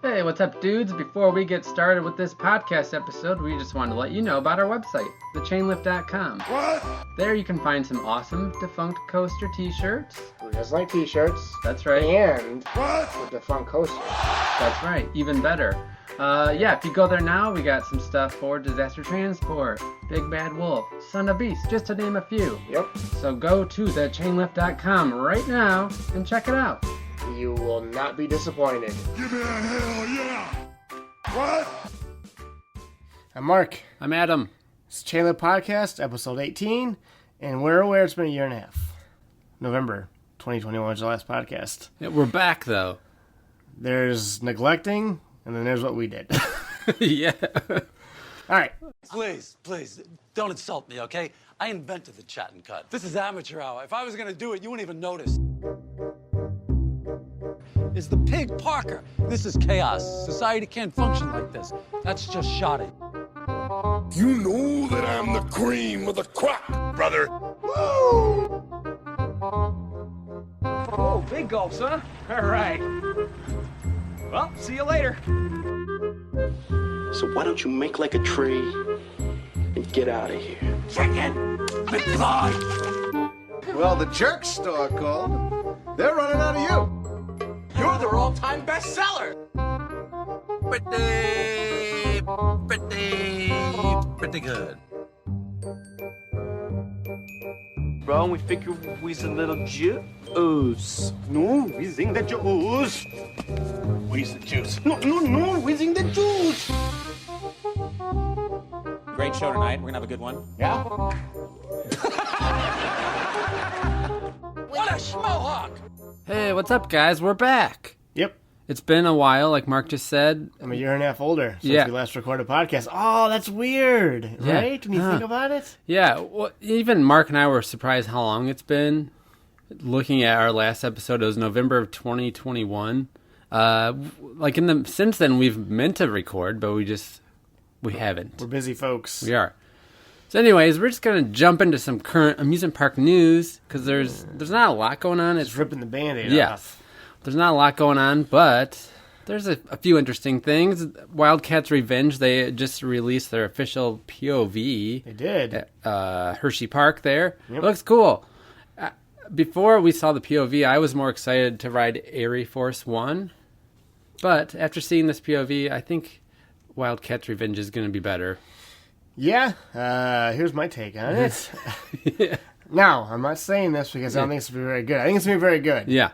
Hey, what's up, dudes? Before we get started with this podcast episode, we just wanted to let you know about our website, thechainlift.com. What? There you can find some awesome Defunct Coaster t-shirts. Who doesn't like t-shirts? That's right. And What? with Defunct Coaster. That's right. Even better. If you go there now, we got some stuff for Disaster Transport, Big Bad Wolf, Son of Beast, just to name a few. Yep. So go to thechainlift.com right now and check it out. You will not be disappointed. Give me a hell yeah! What? I'm Mark. I'm Adam. It's Chainlift Podcast, episode 18, and we're aware it's been a year and a half. November 2021 was the last podcast. Yeah, we're back, though. There's neglecting, and then there's what we did. Yeah. All right. Please, don't insult me, okay? I invented the chat and cut. This is amateur hour. If I was gonna do it, you wouldn't even notice. It's the pig Parker. This is chaos. Society can't function like this. That's just shoddy. You know that I'm the cream of the crop, brother. Woo! Oh, big gulps, huh? All right. Well, see you later. So why don't you make like a tree and get out of here? Chicken! McFly! Well, the jerk store called. They're running out of you. You're their all-time bestseller. Pretty good. Bro, we figure we's a little juice. No, we sing the juice. We's the juice. No, we sing the juice. Great show tonight. We're gonna have a good one. Yeah? What a schmohawk! Hey, what's up, guys? We're back. Yep. It's been a while, like Mark just said. I'm a year and a half older since Yeah. we last recorded a podcast. Oh, that's weird, Yeah. right? When you think about it? Yeah, well, even Mark and I were surprised how long it's been. Looking at our last episode, it was November of 2021. Since then, we've meant to record, but we haven't. We're busy folks. We are. So anyways, we're just going to jump into some current amusement park news, because there's not a lot going on. Just ripping the Band-Aid Yeah. off. There's not a lot going on, but there's a few interesting things. Wildcat's Revenge, they just released their official POV. They did. At Hershey Park there. Yep. It looks cool. Before we saw the POV, I was more excited to ride Airy Force 1. But after seeing this POV, I think Wildcat's Revenge is going to be better. Yeah, here's my take on it. Yeah. Now, I'm not saying this because I don't think it's going to be very good. I think it's going to be very good. Yeah.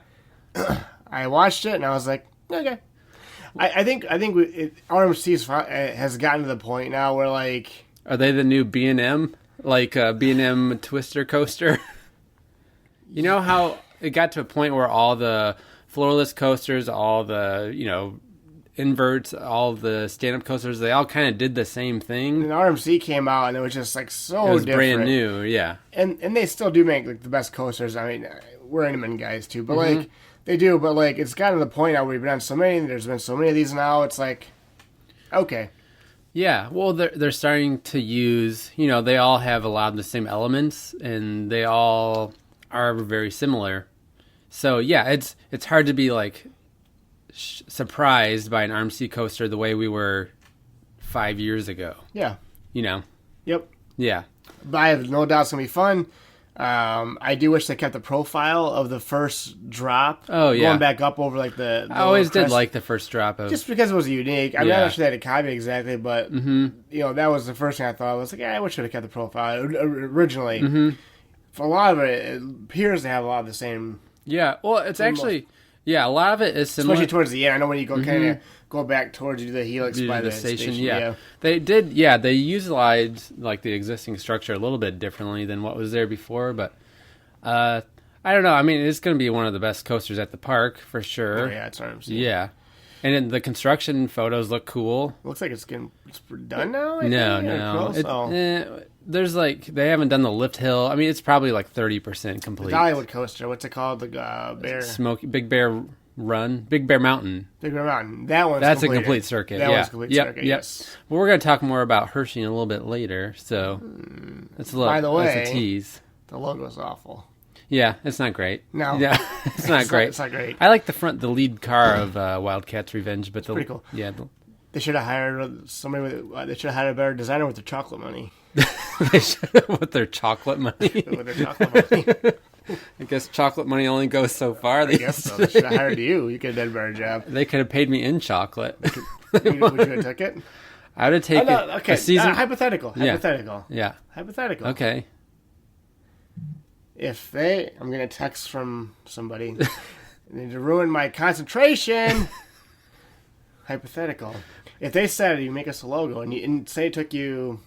I watched it and I was like, okay. I think RMC has gotten to the point now where, like... Are they the new B&M? Like B&M Twister Coaster? You know how it got to a point where all the floorless coasters, all the, inverts, all the stand-up coasters, they all kind of did the same thing. And RMC came out and it was just, like, so It was different. brand new, yeah. And they still do make, like, the best coasters. I mean, we're Inman guys, too. But, like, they do. But, like, it's gotten to the point now where we've been on so many. There's been so many of these now. It's like, okay. Yeah, well, they're starting to use, they all have a lot of the same elements, and they all are very similar. So, yeah, it's hard to be, like, surprised by an RMC coaster the way we were 5 years ago. Yeah. Yep. Yeah. But I have no doubt it's going to be fun. I do wish they kept the profile of the first drop. Oh, yeah. Going back up over, like, the I always did crest. like the first drop of... Just because it was unique. I'm Yeah. not sure they had a copy exactly, but, that was the first thing I thought. I was like, I wish they would have kept the profile originally. For a lot of it, it appears to have a lot of the same... Yeah, well, it's actually... Yeah, a lot of it is similar. Especially towards the end. I know when you go kind of go back towards the helix by the station. Yeah. They did, they utilized, like, the existing structure a little bit differently than what was there before, but... I don't know. I mean, it's going to be one of the best coasters at the park, for sure. Oh, yeah, it's RMC. Yeah. And then the construction photos look cool. Looks like it's done now? No. Close? There's, like, they haven't done the lift hill. I mean, it's probably, like, 30% complete. The Hollywood coaster. What's it called? The Bear... Big Bear Run? Big Bear Mountain. Big Bear Mountain. That one's That's completed. a complete circuit. That one's a complete circuit, Yep. yes. Well, we're going to talk more about Hershey in a little bit later, so that's a By the way, that's a tease. The logo's awful. Yeah, it's not great. No. Yeah, it's not great. It's not great. I like the lead car of Wildcat's Revenge, but pretty cool. Yeah, They should have hired somebody with. They should have hired a better designer with their chocolate money. they should have with their chocolate money. With their chocolate money. I guess chocolate money only goes so far. I guess so. They should have hired you. You could have done a better job. They could have paid me in chocolate. Would you have took it? I would have taken okay. a season. Hypothetical. Yeah. Hypothetical. Yeah. Hypothetical. Okay. If I'm going to text from somebody. They to ruin my concentration. Hypothetical. If they said you make us a logo and say it took you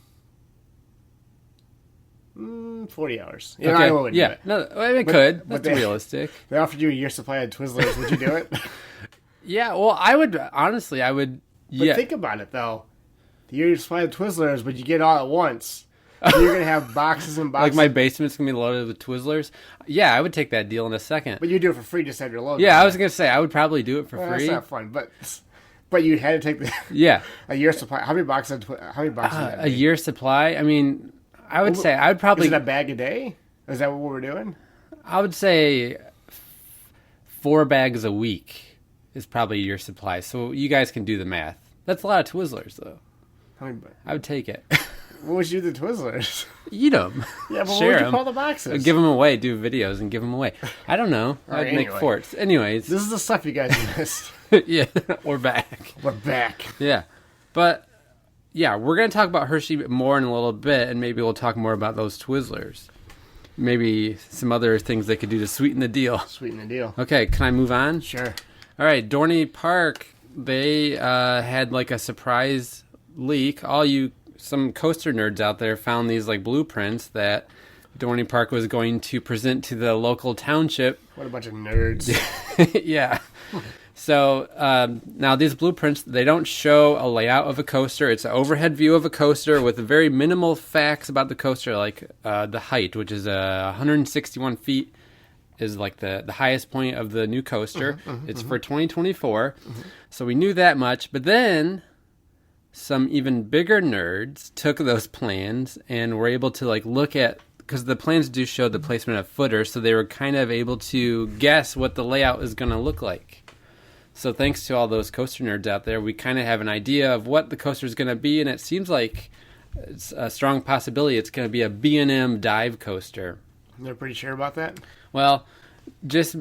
40 hours. You know, I wouldn't do it. No, I mean, it could. That's realistic. They offered you a year's supply of Twizzlers. Would you do it? Yeah, well, I would, honestly, I would, But think about it, though. The year's supply of Twizzlers, but you get it all at once. So you're going to have boxes and boxes. Like my basement's going to be loaded with Twizzlers. Yeah, I would take that deal in a second. But you do it for free, just have your logo. Yeah, I was going to say, I would probably do it for free. That's not fun, but you had to take a year's supply. How many boxes? A year's supply? I mean, I would say I would probably. Is it a bag a day? Is that what we're doing? I would say 4 bags a week is probably your supply. So you guys can do the math. That's a lot of Twizzlers, though. I would take it. What would you do to Twizzlers? Eat them. Yeah, but share what would you them. call the boxes? Give them away. Do videos and give them away. I don't know. I'd make forts. Anyways. This is the stuff you guys missed. Yeah, we're back. We're back. Yeah. But, yeah, we're going to talk about Hershey more in a little bit, and maybe we'll talk more about those Twizzlers. Maybe some other things they could do to sweeten the deal. Sweeten the deal. Okay, can I move on? Sure. All right, Dorney Park, they had like a surprise leak. Some coaster nerds out there found these like blueprints that Dorney Park was going to present to the local township. What a bunch of nerds. Yeah. So now these blueprints, they don't show a layout of a coaster. It's an overhead view of a coaster with very minimal facts about the coaster, like the height, which is 161 feet is like the highest point of the new coaster. It's for 2024. So we knew that much. But then some even bigger nerds took those plans and were able to like look at, because the plans do show the placement of footers, so they were kind of able to guess what the layout is going to look like. So thanks to all those coaster nerds out there, we kind of have an idea of what the coaster is going to be, and it seems like it's a strong possibility it's going to be a B&M dive coaster. They're pretty sure about that? Well, just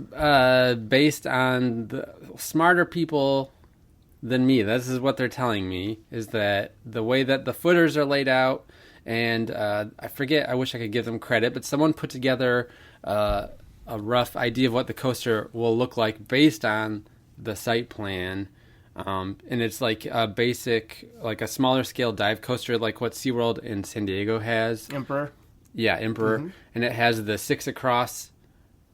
based on the smarter people than me, this is what they're telling me, is that the way that the footers are laid out, and I forget, I wish I could give them credit, but someone put together a rough idea of what the coaster will look like based on the site plan. And it's like a basic, like a smaller scale dive coaster, like what SeaWorld in San Diego has. Emperor? Yeah, Emperor. And it has the 6 across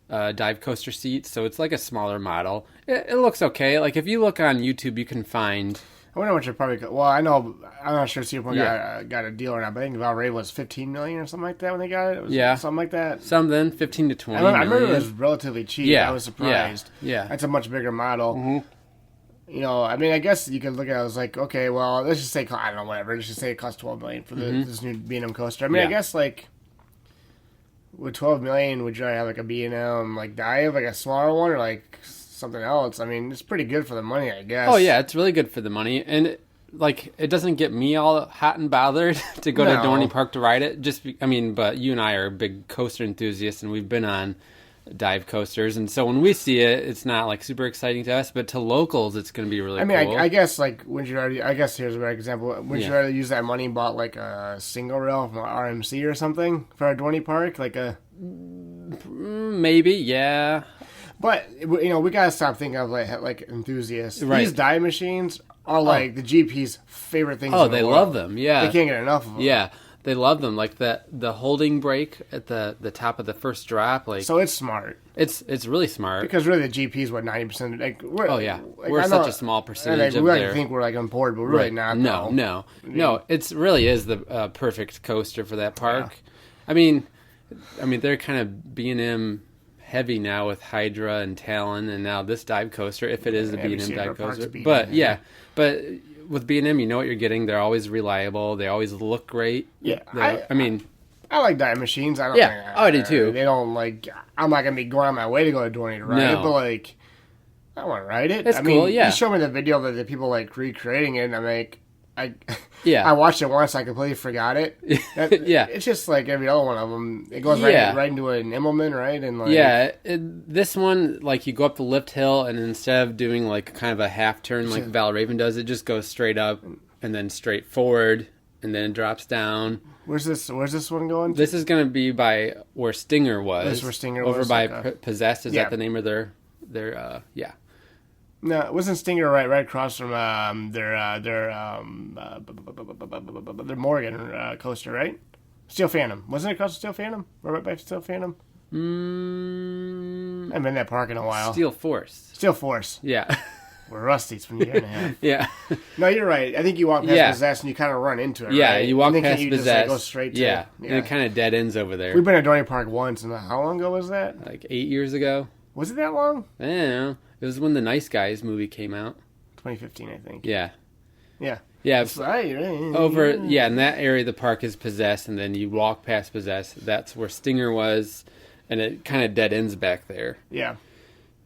dive coaster seats, so it's like a smaller model. It looks okay. Like if you look on YouTube, you can find. I wonder what you're probably. Well, I know. I'm not sure Cedar Point got a deal or not, but I think Valray was $15 million or something like that when they got it. It was something like that. Something 15 to 20. I remember it was relatively cheap. Yeah, I was surprised. Yeah, That's a much bigger model. You know, I mean, I guess you could look at it as like, okay, well, let's just say I don't know, whatever. Let's just say it costs $12 million for this new B&M coaster. I mean, I guess like. With $12 million, would you have like a B&M like dive, like a smaller one, or like something else? I mean, it's pretty good for the money, I guess. Oh yeah, it's really good for the money, and it doesn't get me all hot and bothered to go to Dorney Park to ride it. But you and I are big coaster enthusiasts, and we've been on dive coasters, and so when we see it, it's not like super exciting to us, but to locals, it's going to be really cool. I mean, I guess like I guess here's a better example. Would you rather use that money and bought like a single rail from RMC or something for a Dorney Park, like a maybe, yeah. But you know, we gotta stop thinking of like enthusiasts. Right. These dive machines are like the GP's favorite things. Oh, they love them. Yeah, they can't get enough of them. Yeah. They love them, like the holding brake at the top of the first drop. Like, so it's smart. It's really smart, because really the GP is what 90%. Like, we're such a small percentage of their. We think we're like on board, but we're really not. No. It really is the perfect coaster for that park. Yeah. I mean they're kind of B&M heavy now with Hydra and Talon, and now this dive coaster, if it is the B&M dive coaster. But with B&M, you know what you're getting. They're always reliable. They always look great. Yeah. I like diet machines. I don't. Yeah. Oh, I do too. They don't like. I'm not gonna be going on my way to go to Dorney to ride it, but like, I want to ride it. It's cool. Yeah. You showed me the video of the people like recreating it, and I'm like, Yeah. I watched it once. I completely forgot it. Yeah. It's just like every other one of them. It goes right into an Immelman, right? And like, this one, like you go up the lift hill, and instead of doing like kind of a half turn like Valraven does, it just goes straight up and then straight forward, and then it drops down. Where's this one going? This is going to be by where Stinger was. This is where Stinger over was? by Okay. Possessed. Is that the name of their yeah. No, it wasn't Stinger right across from their Morgan coaster, right? Steel Phantom. Wasn't it across from Steel Phantom? Or right by Steel Phantom? I haven't been in that park in a while. Steel Force. Steel Force. Yeah. We're rusty. It's been a year and a half. Yeah. No, you're right. I think you walk past Possessed and you kind of run into it, Yeah, right? you walk and then past you Possessed. Just, like, go straight to it. And it kind of dead ends over there. We've been at Dorney Park once, and how long ago was that? Like 8 years ago. Was it that long? I don't know. It was when the Nice Guys movie came out. 2015, I think. Yeah. Yeah. Yeah. Over, in that area, the park is Possessed, and then you walk past Possessed. That's where Stinger was, and it kind of dead ends back there. Yeah.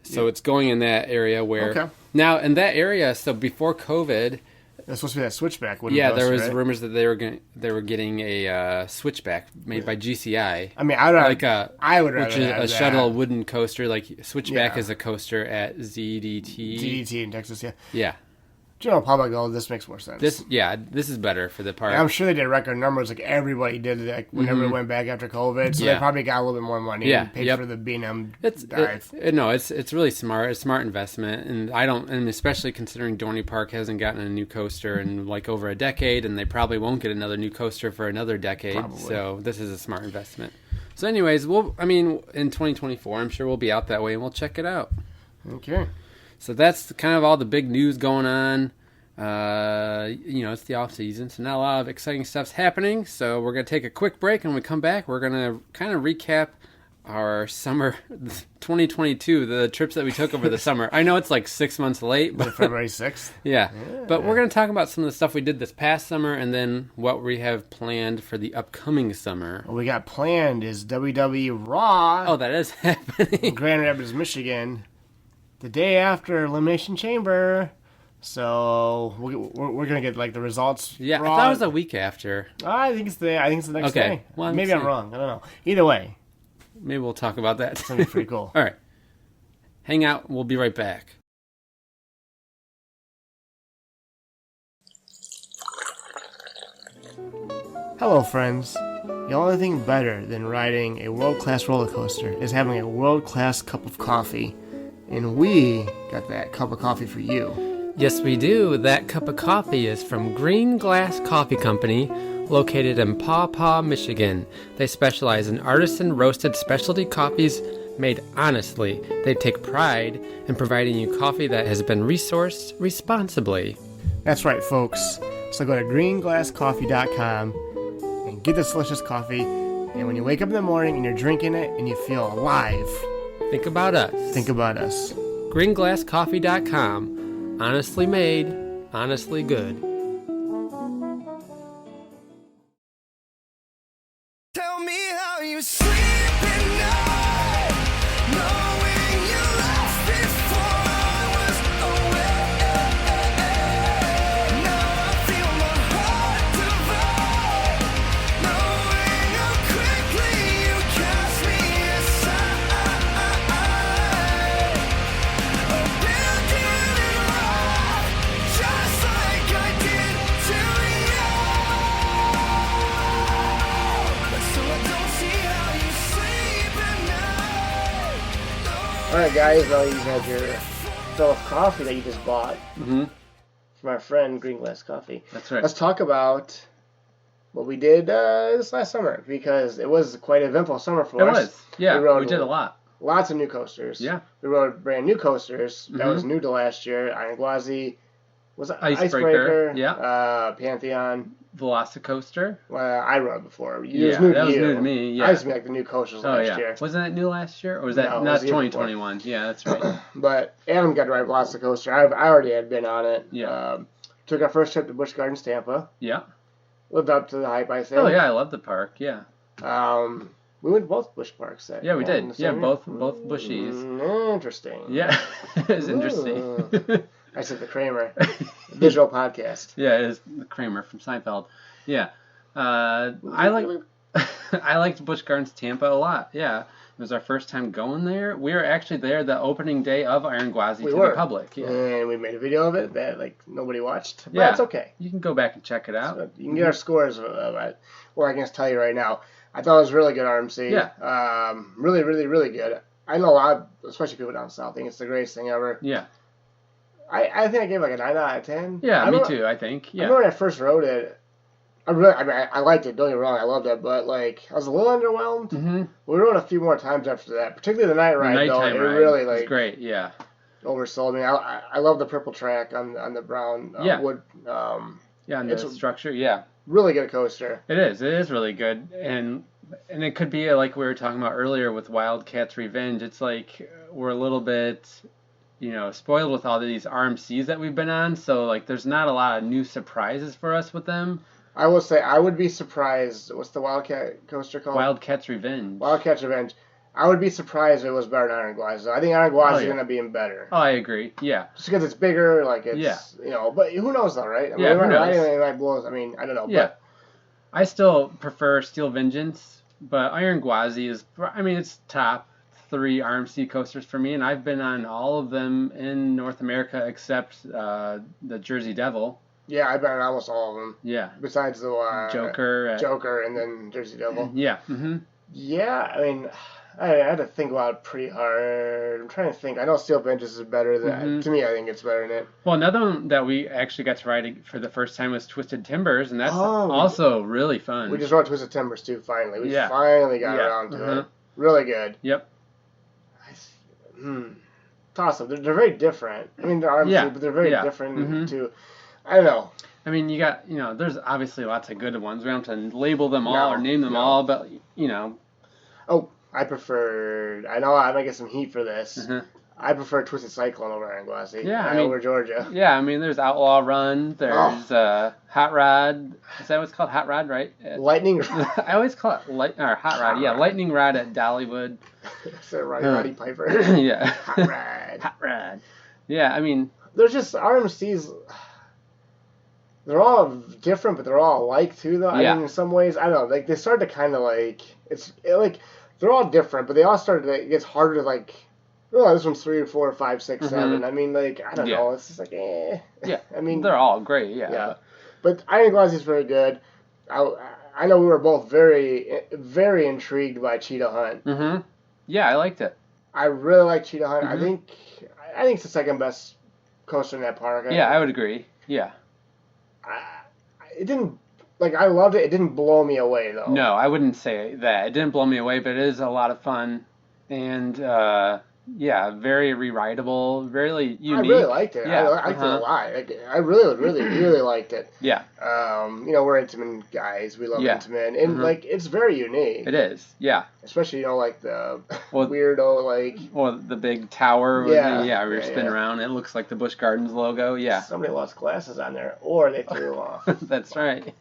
So it's going in that area where... Okay. Now, in that area, so before COVID... That's supposed to be that switchback. There was rumors that they were getting a switchback made by GCI. I mean, I would rather which is a shuttle wooden coaster. Like Switchback Yeah. is a coaster at ZDT. ZDT in Texas, yeah. Yeah. General public, though, this makes more sense. This is better for the park. And I'm sure they did record numbers, like everybody did, like whenever it went back after COVID. So they probably got a little bit more money and paid for the B&M dive. It's really smart. It's a smart investment, and especially considering Dorney Park hasn't gotten a new coaster in like over a decade, and they probably won't get another new coaster for another decade. Probably. So this is a smart investment. So, anyways, in 2024, I'm sure we'll be out that way and we'll check it out. Okay. So that's kind of all the big news going on. It's the off season, so not a lot of exciting stuff's happening. So we're going to take a quick break, and when we come back, we're going to kind of recap our summer 2022, the trips that we took over the summer. I know it's like 6 months late, but February 6th. Yeah. But we're going to talk about some of the stuff we did this past summer, and then what we have planned for the upcoming summer. What we got planned is WWE Raw. Oh, that is happening. In Grand Rapids, Michigan. The day after Elimination Chamber. So we're gonna get like the results. Yeah, Raw. I thought it was a week after. I think it's the next day. Well, maybe I'm wrong. I don't know. Either way, maybe we'll talk about that. It's gonna be pretty cool. All right, hang out. We'll be right back. Hello, friends. The only thing better than riding a world-class roller coaster is having a world-class cup of coffee. And we got that cup of coffee for you. Yes, we do. That cup of coffee is from Green Glass Coffee Company, located in Paw Paw, Michigan. They specialize in artisan roasted specialty coffees made honestly. They take pride in providing you coffee that has been resourced responsibly. That's right, folks. So go to greenglasscoffee.com and get this delicious coffee. And when you wake up in the morning and you're drinking it and you feel alive, think about us. Think about us. greenglasscoffee.com. Honestly made, honestly good. Tell me how you sleep at night, knowing you left before I was awake. Now I feel my heart divide, knowing how quickly you cast me aside. Abandoned and robbed, just like I did to you. But still I don't see how you sleep at night. Alright, guys, now you have your fill of coffee that you just bought from our friend Green Glass Coffee. That's right. Let's talk about what we did this last summer, because it was quite an eventful summer for us. It was. Yeah, we did a lot. Lots of new coasters. Yeah. We rode brand new coasters. That was new to last year. Iron Gwazi. Was it Icebreaker, Pantheon. Velocicoaster. I rode before. It was Yeah, new that to was you. new to me, yeah. I used to be like the new coasters last year. Wasn't that new last year? Or was that No, it not was the year 2021? Yeah, that's right. But Adam got to ride Velocicoaster. I already had been on it. Yeah. Took our first trip to Busch Gardens, Tampa. Yeah. Lived up to the hype, I think. Oh, yeah, I love the park, yeah. We went to both Busch parks. Yeah, we did. Yeah, both Bushies. Interesting. Yeah, it's interesting. I said the Kramer visual podcast. Yeah, it is the Kramer from Seinfeld. Yeah, I liked Busch Gardens Tampa a lot. Yeah, it was our first time going there. We were actually there the opening day of Iron Gwazi to the public. Yeah, and we made a video of it that nobody watched. But yeah, it's okay. You can go back and check it out. So you can get our scores of it. Or I can just tell you right now. I thought it was really good RMC. Yeah. Really, really, really good. I know a lot of, especially people down south, think it's the greatest thing ever. Yeah. I think I gave like a 9 out of 10. Yeah, me too, I think. Yeah. I remember when I first rode it, I liked it, don't get me wrong, I loved it, but I was a little underwhelmed. Mm-hmm. We rode a few more times after that, particularly the night ride, though. It really, was great, yeah. Oversold me. I love the purple track on the brown wood. And the structure, yeah. Really good coaster. It is really good, and it could be like we were talking about earlier with Wildcat's Revenge. It's like we're a little bit, spoiled with all these RMCs that we've been on, so there's not a lot of new surprises for us with them. I will say I would be surprised. What's the Wildcat coaster called? Wildcat's Revenge. Wildcat's Revenge. I would be surprised if it was better than Iron Gwazi. I think Iron Gwazi is going to be better. Oh, I agree. Yeah. Just because it's bigger, but who knows though, right? Who knows? I don't know. Yeah. But I still prefer Steel Vengeance, but Iron Gwazi is, it's top 3 RMC coasters for me, and I've been on all of them in North America except the Jersey Devil. Yeah, I've been on almost all of them. Yeah. Besides the Joker and then Jersey Devil. Yeah. Mm-hmm. Yeah, I had to think about it pretty hard. I'm trying to think. I know Steel Vengeance is better than that. To me, I think it's better than it. Well, another one that we actually got to ride for the first time was Twisted Timbers, and that's also really fun. We just rode Twisted Timbers too, finally. We finally got around to it. Really good. Yep. Toss-up. They're very different. They're RMC, but they're very different too. I don't know. You got, there's obviously lots of good ones. We don't have to label them all or name them all, but, Oh, I know I might get some heat for this. Mm-hmm. I prefer Twisted Cyclone over Iron Gwazi. Yeah, over Georgia. Yeah, there's Outlaw Run. There's Hot Rod. Is that what it's called? Hot Rod, right? Lightning. I always call it Hot Rod. Yeah, Lightning Rod at Dollywood. Is that Roddy Piper? Yeah. Hot Rod. Hot Rod. Yeah, There's just RMCs. They're all different, but they're all alike too, though. Yeah. In some ways, I don't know. They started to kind of they're all different, but they all started. It gets harder to this one's 3, 4, 5, 6, 7. I don't know. It's just eh. Yeah. They're all great. Yeah. But Iron Gwazi is very good. I know we were both very, very intrigued by Cheetah Hunt. Mm-hmm. Yeah, I liked it. I really like Cheetah Hunt. Mm-hmm. I think it's the second best coaster in that park. I would agree. Yeah. It didn't. I loved it. It didn't blow me away, though. No, I wouldn't say that. It didn't blow me away, but it is a lot of fun. And, very re-rideable, very unique. I really liked it. Yeah. I liked it a lot. I really, really, really liked it. Yeah. We're Intamin guys. We love Intamin. And, it's very unique. It is, yeah. Especially, the weirdo, Well, the big tower. Yeah. Where you spin around. It looks like the Busch Gardens logo, yeah. Somebody lost glasses on there, or they threw them off. That's right.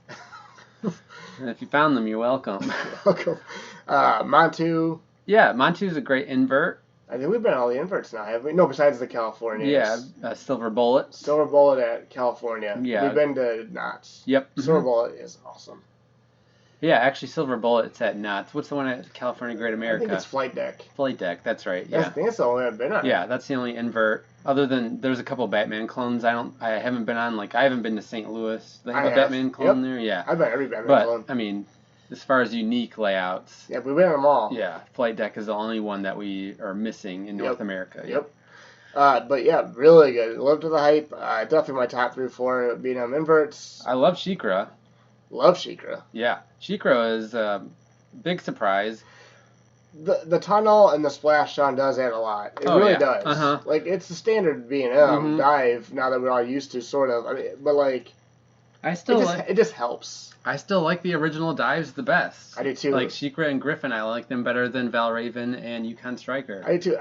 And if you found them, you're welcome. Welcome. Montu. Yeah, Montu's a great invert. I think we've been on all the inverts now, haven't we? No, besides the California. Yeah, Silver Bullet. Silver Bullet at California. Yeah. We've been to Knott's. Yep. Silver Bullet is awesome. Yeah, actually, Silver Bullet's at Knott's. What's the one at California Great America? I think it's Flight Deck. Flight Deck, that's right. Yeah. I think that's the only one I've been on. Yeah, that's the only invert. Other than there's a couple Batman clones. I haven't been on. I haven't been to St. Louis. They have a Batman clone there. Yeah. I've been every Batman clone. But as far as unique layouts. Yeah, we've been on them all. Yeah, Flight Deck is the only one that we are missing in North America. Yep. But yeah, really good. Lived to the hype. Definitely my top 3 or 4 being on inverts. I love SheiKra. Love SheiKra. Yeah, SheiKra is a big surprise. The tunnel and the splash zone does add a lot. It really does. Uh-huh. It's the standard B&M dive now that we're all used to, sort of. It just helps. I still like the original dives the best. I do too. SheiKra and Griffin, I like them better than Valraven and Yukon Striker. I do too.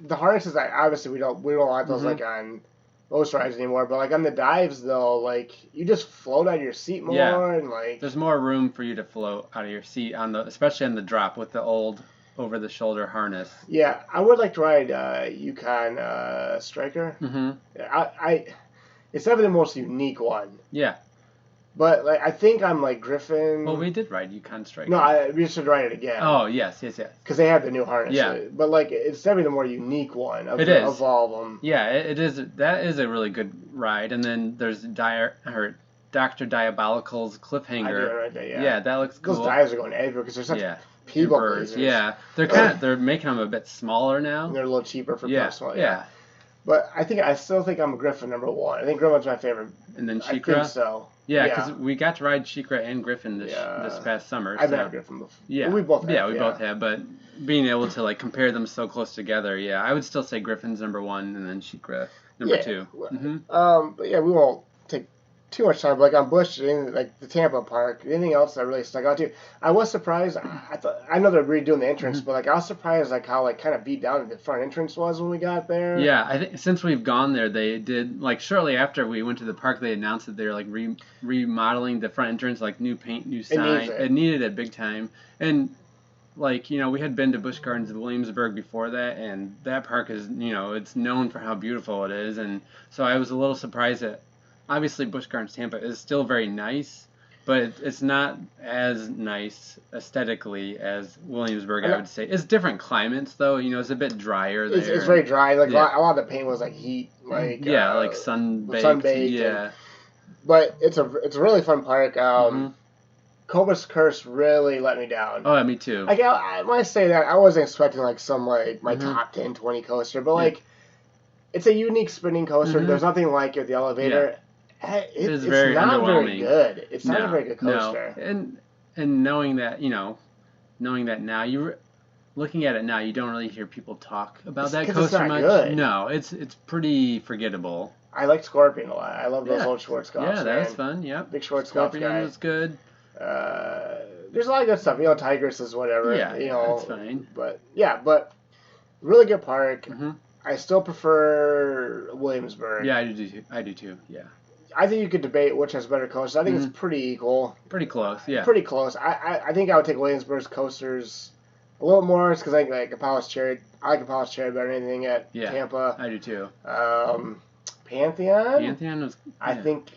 The harnesses, obviously we don't want those on most rides anymore. But like on the dives though, like you just float out of your seat more and like there's more room for you to float out of your seat especially on the drop with the old over the shoulder harness. Yeah, I would like to ride Yukon Striker. Mm-hmm. I it's definitely the most unique one. Yeah. But like I think I'm like Griffin. Well, we did ride Yukon Striker. No, we should ride it again. Oh yes. Because they have the new harness. Yeah. But like it's definitely the more unique one of all of them. Yeah, it is. That is a really good ride. And then there's Dr. Diabolical's Cliffhanger. I do it right there. Yeah. Yeah, that looks cool. Those dives are going everywhere because they're such people pleasers. Yeah, they're making them a bit smaller now. And they're a little cheaper for personal. Yeah. But I still think I'm Griffin number one. I think Griffin's my favorite. And then Shikra. I think so. Yeah, because we got to ride Shikra and Griffin this past summer. I've had Griffin before. Yeah, we both have. Yeah, we both have. But being able to like compare them so close together, I would still say Griffin's number one, and then Shikra number two. But yeah, we won't take too much time. But like on Busch, like the Tampa Park, anything else that really stuck out to you? I was surprised. I know they're redoing the entrance, but like I was surprised like how like kind of beat down the front entrance was when we got there. Yeah, I think since we've gone there, they did like shortly after we went to the park, they announced that they're like remodeling the front entrance, like new paint, new sign. It needed it big time, and like we had been to Busch Gardens in Williamsburg before that, and that park is it's known for how beautiful it is, and so I was a little surprised that. Obviously, Busch Gardens Tampa is still very nice, but it's not as nice aesthetically as Williamsburg, I would say. It's different climates, though. It's a bit drier there. It's very dry. Like a lot of the paint was like heat, like like sunbaked. Yeah, but it's a really fun park. Cobra's Curse really let me down. Oh, yeah, me too. Like when I say that, I wasn't expecting like some like my top 10, 20 coaster, but like it's a unique spinning coaster. There's nothing like it with the elevator. Yeah. It's very not underwhelming. very good. It's not a very good coaster. No. And knowing that, knowing that now, looking at it now, you don't really hear people talk about that coaster it's not much. Good. No, it's pretty forgettable. I like Scorpion a lot. I love those old Schwarzkopfs. Yeah, that was fun. Yep. Big Schwarzkopf Scorpion guy. was good. There's a lot of good stuff. Tigress is whatever. Yeah, that's fine. But really good park. I still prefer Williamsburg. Yeah, I do too. Yeah. I think you could debate which has better coasters. I think it's pretty equal. Pretty close, yeah. Pretty close. I think I would take Williamsburg's coasters a little more because I think like Apollo's Cherry. I like Apollo's Cherry better than anything at Tampa. I do too. Pantheon. Pantheon was. Yeah. I think.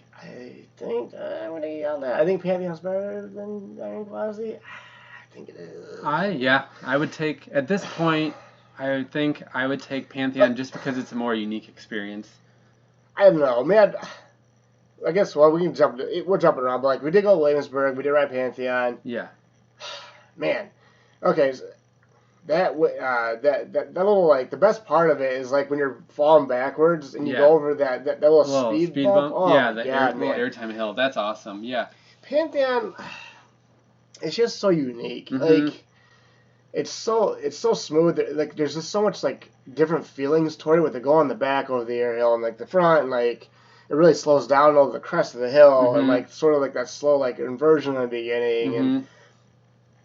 What do you yell at? I think Pantheon's better than Iron Gwazi. I think it is. I would take at this point. I think I would take Pantheon just because it's a more unique experience. I don't know, man. I guess we can jump. We're jumping around, but like we did go to Williamsburg, we did ride Pantheon. Yeah. Man, okay. So that little like the best part of it is like when you're falling backwards and you go over that little speed bump. Oh, yeah, the airtime hill. That's awesome. Yeah. Pantheon, it's just so unique. Like it's so smooth. Like there's just so much like different feelings toward it with the go on the back over the air hill and like the front and like. It really slows down over the crest of the hill and like sort of like that slow like inversion in the beginning and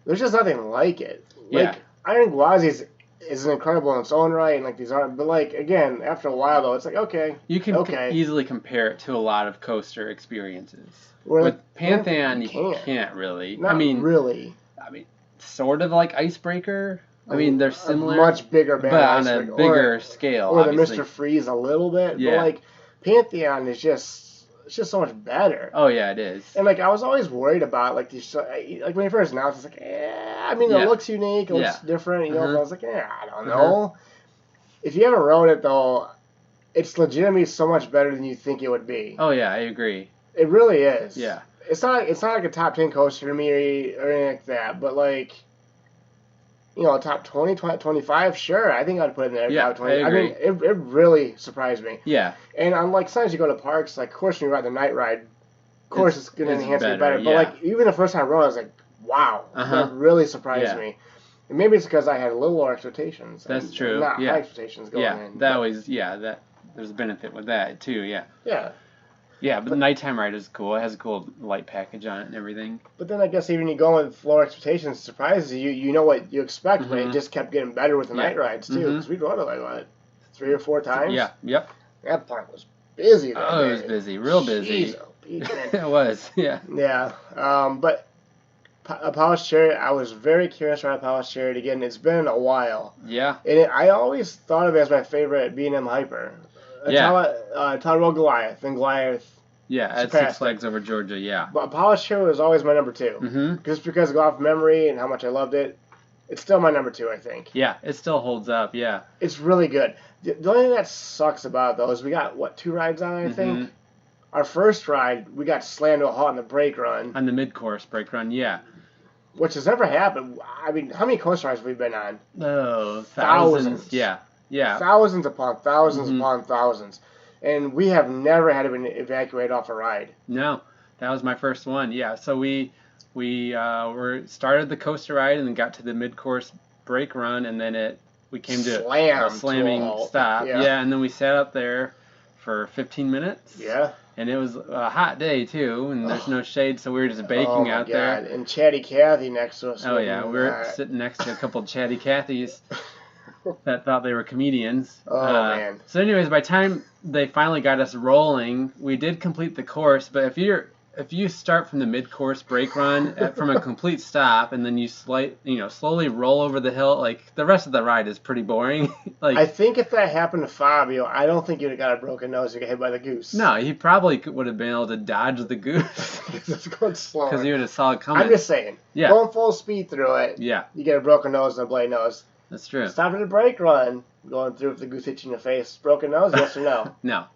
there's just nothing like it. Like Iron Gwazi is incredible in its own right and like these aren't, but like again after a while though it's like okay you can easily compare it to a lot of coaster experiences. With Pantheon you can't really. Not really. I mean sort of like Icebreaker. I mean they're similar, much bigger, but on a bigger scale. Or obviously. the Mr. Freeze a little bit, but like. Pantheon is just so much better. Oh yeah, it is. And like I was always worried about like these like when you first announced, it's like I mean it looks unique, it looks different, but I was like I don't know. If you haven't rode it though, it's legitimately so much better than you think it would be. Oh yeah, I agree. It really is. Yeah. It's not like a top 10 coaster to me or anything like that, but like. Top 20, 25, sure. I think I'd put it in there. Yeah, top 20. I agree. mean, it really surprised me. Yeah. And unlike sometimes you go to parks, like, of course, when you ride the night ride, of course, it's going to enhance it better. But, like, even the first time I rode, I was like, wow. That really surprised me. And maybe it's because I had a little lower expectations. That's true. Not high expectations going in. There's a benefit with that, too, Yeah. Yeah, but the nighttime ride is cool. It has a cool light package on it and everything. But then I guess even you go with lower expectations, surprises you know what you expect, but it just kept getting better with the night rides too. Because we rode it like 3 or 4 times. Yeah. Yep. That park was busy that Oh, day. it was busy, real busy. Jeez, It was, yeah. yeah, but a polished chariot, I was very curious about a polished chariot. Again, it's been a while. Yeah. And I always thought of it as my favorite B&M Hyper. Until I rode Goliath, and Goliath. Yeah, at surpassed Six Flags Over Georgia, yeah. But Polished Chariot was always my number 2. Mm-hmm. Just because I go off memory and how much I loved it, it's still my number 2, I think. Yeah, it still holds up, yeah. It's really good. The only thing that sucks about it, though, is we got, 2 rides on it, I think? Mm-hmm. Our first ride, we got slammed to a halt on the brake run. On the mid-course brake run, yeah. Which has never happened. I mean, how many coaster rides have we been on? Oh, Thousands. Yeah, yeah. Thousands upon thousands upon thousands. And we have never had to be evacuated off a ride. No, that was my first one. Yeah, so we started the coaster ride and then got to the mid-course brake run, and then we came to a slamming stop. Yeah, and then we sat up there for 15 minutes. Yeah. And it was a hot day too, and there's no shade, so we were just baking out there. And Chatty Cathy next to us. Oh yeah, we were sitting next to a couple of Chatty Cathys that thought they were comedians. Oh man. So anyways, by the time they finally got us rolling, we did complete the course. But if you start from the mid-course brake run from a complete stop, and then you slowly roll over the hill, like the rest of the ride is pretty boring. I think if that happened to Fabio, I don't think you'd have got a broken nose or get hit by the goose. No, he probably would have been able to dodge the goose. It's going slower. Because he would have saw it coming. I'm just saying. Yeah. Going full speed through it. Yeah. You get a broken nose and a blade nose. That's true. Stop at a brake run. Going through if the goose hits you in the face. Broken nose, yes or no? No.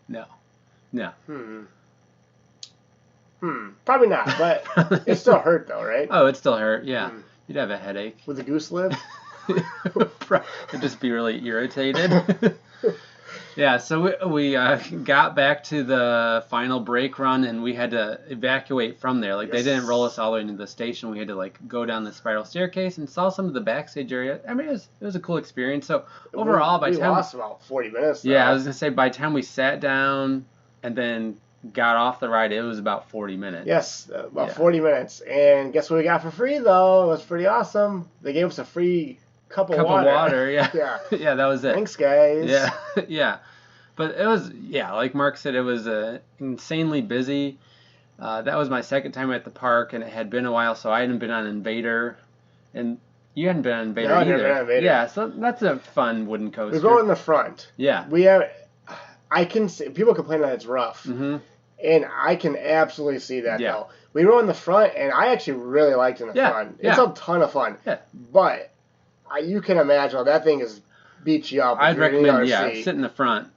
Probably not, but it still hurt though, right? Oh, it still hurt, yeah. You'd have a headache. Would the goose live? It'd just be really irritated. Yeah, so we got back to the final brake run, and we had to evacuate from there. Like, they didn't roll us all the way into the station. We had to, like, go down the spiral staircase and saw some of the backstage area. I mean, it was a cool experience. So, overall, we lost about 40 minutes, though. Yeah, I was going to say, by the time we sat down and then got off the ride, it was about 40 minutes. Yes, about 40 minutes. And guess what we got for free, though? It was pretty awesome. They gave us a free cup of water. Yeah. Yeah, that was it. Thanks, guys. Yeah, yeah. But it was, like Mark said, it was insanely busy. That was my second time at the park, and it had been a while, so I hadn't been on Invader. And you hadn't been on Invader either. Never been on Invader. Yeah, so that's a fun wooden coaster. We go in the front. Yeah. I can see, people complain that it's rough. Mm-hmm. And I can absolutely see that, though. We rode in the front, and I actually really liked in the front. It's a ton of fun. Yeah. But you can imagine that thing beats you up. I'd recommend, sit in the front.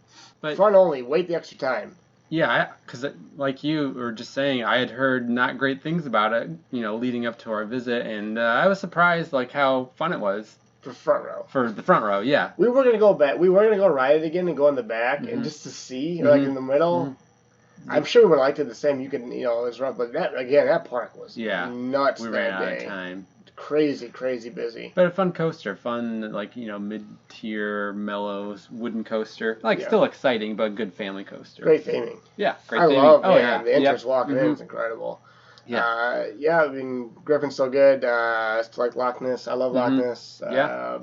But front only. Wait the extra time. Yeah, because like you were just saying, I had heard not great things about it, leading up to our visit, and I was surprised, like, how fun it was. For front row. For the front row, yeah. We were gonna go back. We were gonna go ride it again and go in the back, and just to see, like in the middle. Mm-hmm. I'm sure we would have liked it the same. You can, it was rough, but that park was nuts. We that ran out day. of time. Crazy busy. But a fun coaster, mid-tier, mellow wooden coaster. Still exciting, but good family coaster. Great theming. Yeah, great theming. I love the entrance walking in is incredible. Yeah. I mean, Griffin's so good. It's like Loch Ness. I love Loch Ness. I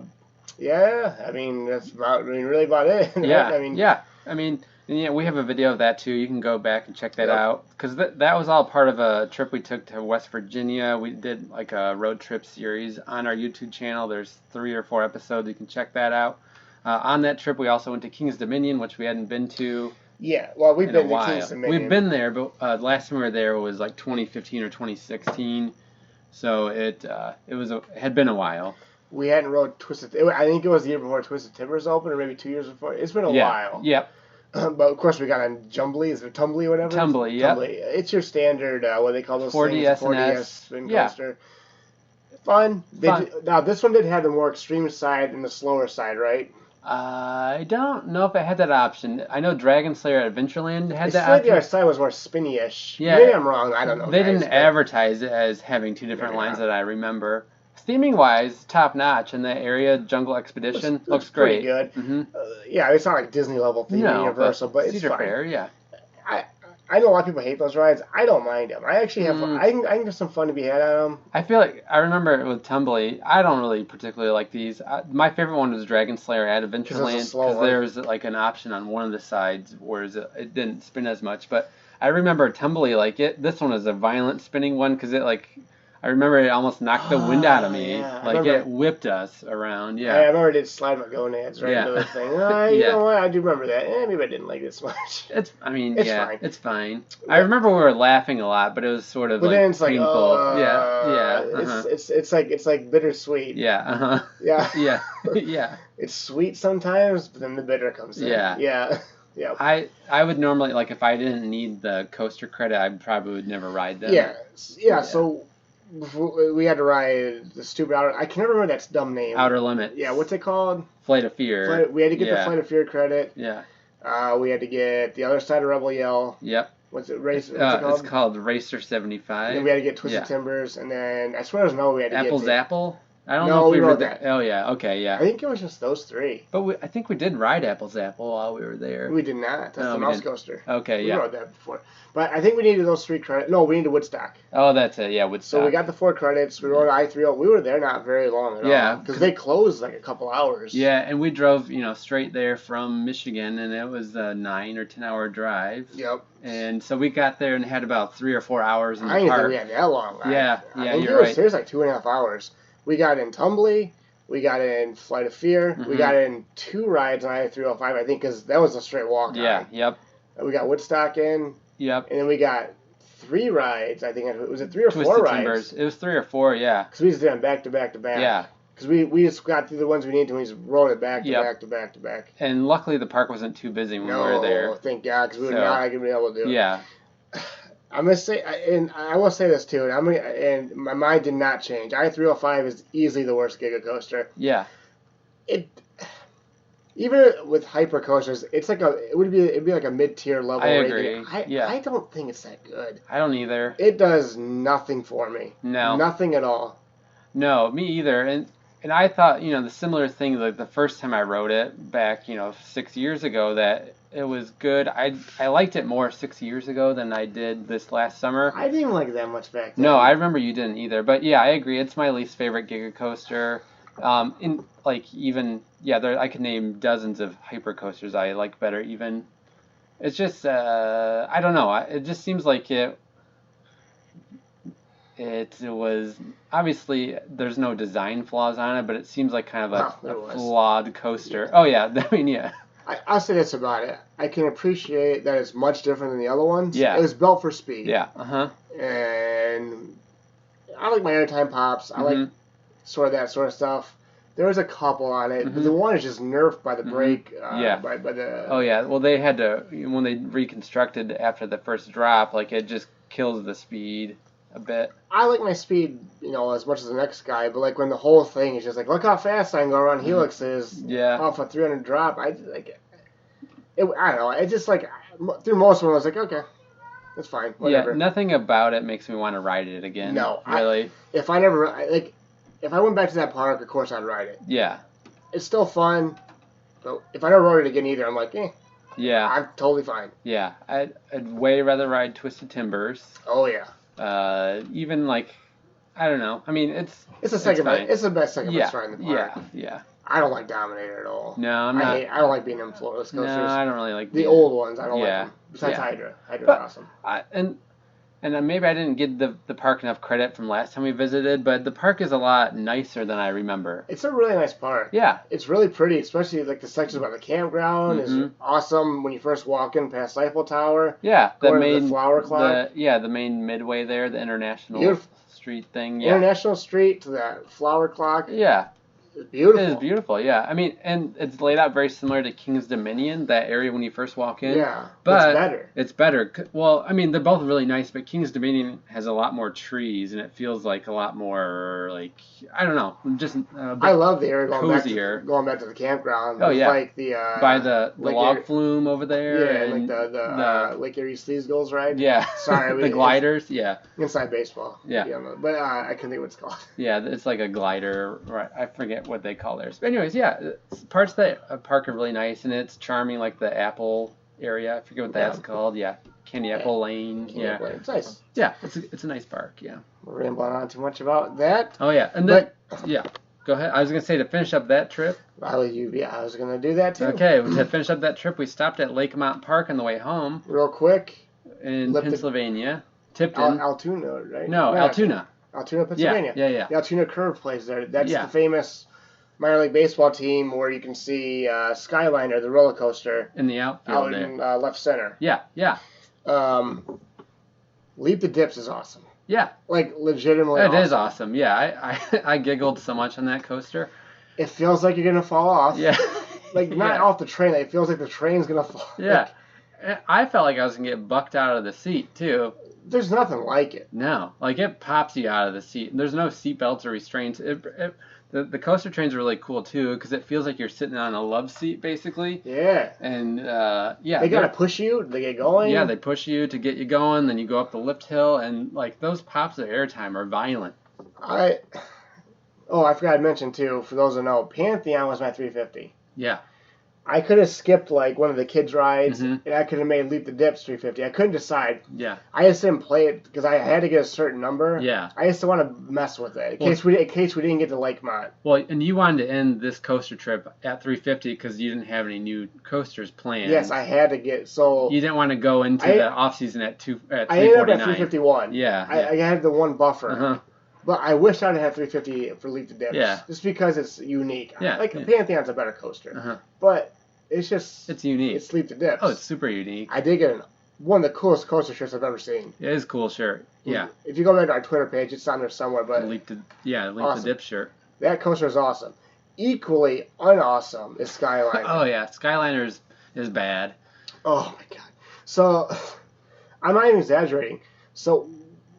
mean, that's really about it. Right? And we have a video of that too. You can go back and check that out, because that was all part of a trip we took to West Virginia. We did like a road trip series on our YouTube channel. There's 3 or 4 episodes. You can check that out. On that trip, we also went to King's Dominion, which we hadn't been to. Yeah, well, we've been to King's Dominion. We've been there, but last time we were there was like 2015 or 2016. So it had been a while. We hadn't rode Twisted. I think it was the year before Twisted Timbers opened, or maybe 2 years before. It's been a while. Yep. But of course we got on Jumbly. Is it Tumbly or whatever? Tumbly, yeah. It's your standard, what they call those 4DS things? 4DS spin coaster. Fun. Now this one did have the more extreme side and the slower side, right? I don't know if it had that option. I know Dragon Slayer at Adventureland had that option. The other side was more spinny-ish. Yeah. Maybe I'm wrong. I don't know. They didn't advertise it as having 2 different lines that I remember. Theming-wise, top-notch in that area. Jungle Expedition looks great. Pretty good. It's not like Disney level theme, Universal, but it's Cedar fun. Fair, yeah. I I know a lot of people hate those rides. I don't mind them. I actually have. I think there's some fun to be had on them. I feel like I remember with Tumbly. I don't really particularly like these. My favorite one was Dragon Slayer at Adventureland because there's like an option on one of the sides, whereas it didn't spin as much. But I remember Tumbly like it. This one was a violent spinning one because it like. I remember it almost knocked the wind out of me. Yeah. Like it whipped us around. Yeah. I remember it did slide my gonads right into the thing. You know what? I do remember that. Maybe I didn't like it as much. It's fine. It's fine. Yeah. I remember we were laughing a lot, but it was sort of but like then it's painful. like, it's like bittersweet. Yeah. Yeah. Yeah. Yeah. It's sweet sometimes, but then the bitter comes in. Yeah. Yeah. Yeah. I would normally like if I didn't need the coaster credit, I probably would never ride them. Yeah. So. We had to ride the stupid outer. I can never remember that dumb name. Outer Limits. Yeah, what's it called? Flight of Fear. We had to get the Flight of Fear credit. Yeah. We had to get the other side of Rebel Yell. Yep. What's it called? It's called Racer 75. And then we had to get Twisted Timbers, and then I swear there's no we had to Apple's get Apple. I don't know if we rode were that. there. Oh yeah. Okay. Yeah. I think it was just those three. But I think we did ride Apple's Apple while we were there. We did not. That's the mouse coaster. Okay. We rode that before. But I think we needed those 3 credits. No, we needed Woodstock. Oh, that's it. Yeah, Woodstock. So we got the 4 credits. We rode I-30. We were there not very long at all. Yeah. Because they closed like a couple hours. Yeah, and we drove, straight there from Michigan, and it was a 9 or 10 hour drive. Yep. And so we got there and had about 3 or 4 hours in the I didn't park. think we had that long. Yeah, I yeah, think you're right. It was like 2.5 hours. We got in Tumbly. We got in Flight of Fear. Mm-hmm. We got in 2 rides on I-305, I think, because that was a straight walk. Yeah, yep. We got Woodstock in. Yep. And then we got 3 rides. I think was it 3 or 4 Twisted rides? Timbers. It was 3 or 4, yeah. Because we just did them back to back to back. Yeah. Because we just got through the ones we needed to. We just rode it back to Yep. back to back to back. And luckily the park wasn't too busy when we were there. No, thank God, because we would not have been able to do it. Yeah. I'm gonna say, and I will say this too, and my mind did not change. I-305 is easily the worst Giga coaster. Yeah. Even with hyper coasters, it'd be like a mid-tier level. I agree. I don't think it's that good. I don't either. It does nothing for me. No. Nothing at all. No, me either. And I thought, the similar thing, like the first time I rode it back, 6 years ago, that it was good. I liked it more 6 years ago than I did this last summer. I didn't even like it that much back then. No, I remember you didn't either. But yeah, I agree. It's my least favorite Giga coaster. I could name dozens of hyper coasters I like better even. It's just, I don't know. It just seems like it was, obviously there's no design flaws on it, but it seems like kind of a flawed coaster. Oh yeah, I mean, yeah. I'll say this about it. I can appreciate that it's much different than the other ones. Yeah. It was built for speed. Yeah, And I like my airtime pops. I like sort of that sort of stuff. There was a couple on it, but the one is just nerfed by the brake. Yeah. By the. Oh yeah. Well, they had to, when they reconstructed after the first drop, like it just kills the speed a bit. I like my speed, as much as the next guy, but like when the whole thing is just like, look how fast I can go around helixes off a 300 drop. I like it. I don't know. It just like through most of them, I was like, okay, that's fine. Whatever. Yeah. Nothing about it makes me want to ride it again. No, really. If I went back to that park, of course I'd ride it. Yeah. It's still fun, but if I never rode it again either, I'm like, Yeah. I'm totally fine. Yeah. I'd way rather ride Twisted Timbers. Oh yeah. Even like, I don't know. I mean, it's the second fine. It's the best second best ride in the park. Yeah. I don't like Dominator at all. No, I'm not. I don't like being in floorless coasters. No, I don't really like the old ones. I don't like Yeah. them. Besides Yeah. Hydra. Hydra's But awesome. And maybe I didn't give the park enough credit from last time we visited, but the park is a lot nicer than I remember. It's a really nice park. Yeah. It's really pretty, especially like the sections about the campground is awesome when you first walk in past Eiffel Tower. Yeah, the main flower clock. The main midway there, the International Street thing. Yeah. International Street to that flower clock. Yeah. It's beautiful. It is beautiful, yeah. I mean, and it's laid out very similar to King's Dominion, that area when you first walk in. Yeah, but it's better. It's better. Well, I mean, they're both really nice, but King's Dominion has a lot more trees, and it feels like a lot more, like, I don't know, just I love the area cozier. Going back to the campground. Oh, yeah. Like the, by the log Erie, flume over there. Yeah, and like the Lake Erie Sleaze ride. Yeah. Sorry. The gliders, yeah. Inside baseball. Yeah. But I can't think what it's called. Yeah, it's like a glider. Right? I forget what they call theirs. But anyways, yeah, parts of the park are really nice, and it's charming, like the Apple area. I forget what that's called. Yeah, Candy Apple Lane. Yeah. It's nice. Yeah, it's a nice park. Yeah. We're rambling on too much about that. Oh yeah, and then yeah. Go ahead. I was gonna say to finish up that trip. I was gonna do that too. Okay, to finish up that trip, we stopped at Lakemont Park on the way home. Real quick. In Pennsylvania, Tipton. Altoona, right? No, yeah. Altoona. Altoona, Pennsylvania. Yeah. The Altoona Curve plays there. That's the famous minor league baseball team where you can see Skyliner, the roller coaster, in the outfield out in left center. Yeah. Leap the Dips is awesome. Yeah. Like, legitimately It is awesome. Yeah, I giggled so much on that coaster. It feels like you're going to fall off. Yeah. Like, not off the train. It feels like the train's going to fall. Yeah. I felt like I was going to get bucked out of the seat, too. There's nothing like it. No. Like, it pops you out of the seat. There's no seat belts or restraints. The coaster trains are really cool, too, because it feels like you're sitting on a love seat, basically. Yeah. And, They got to push you to get going. Yeah, they push you to get you going. Then you go up the lift hill, and, like, those pops of airtime are violent. I forgot to mention, too, for those who know, Pantheon was my 350. Yeah. I could have skipped like one of the kids' rides, and I could have made Leap the Dips 350. I couldn't decide. Yeah. I just didn't play it because I had to get a certain number. Yeah. I just didn't want to mess with it in case we didn't get to Lakemont. Well, and you wanted to end this coaster trip at 350 because you didn't have any new coasters planned. Yes, I had to get so. You didn't want to go into the off season at 349. I ended up at 351. Yeah. I had the one buffer. But I wish I'd had 350 for Leap the Dips. Yeah. Just because it's unique. Yeah. Pantheon's a better coaster. But it's unique. It's Leap the Dips. Oh, it's super unique. I did get one of the coolest coaster shirts I've ever seen. It is a cool shirt. Yeah. If you go back to our Twitter page, it's on there somewhere. But Leap the Dip shirt. That coaster is awesome. Equally unawesome is Skyliner. Oh yeah, Skyliner is bad. Oh my god. So I'm not even exaggerating. So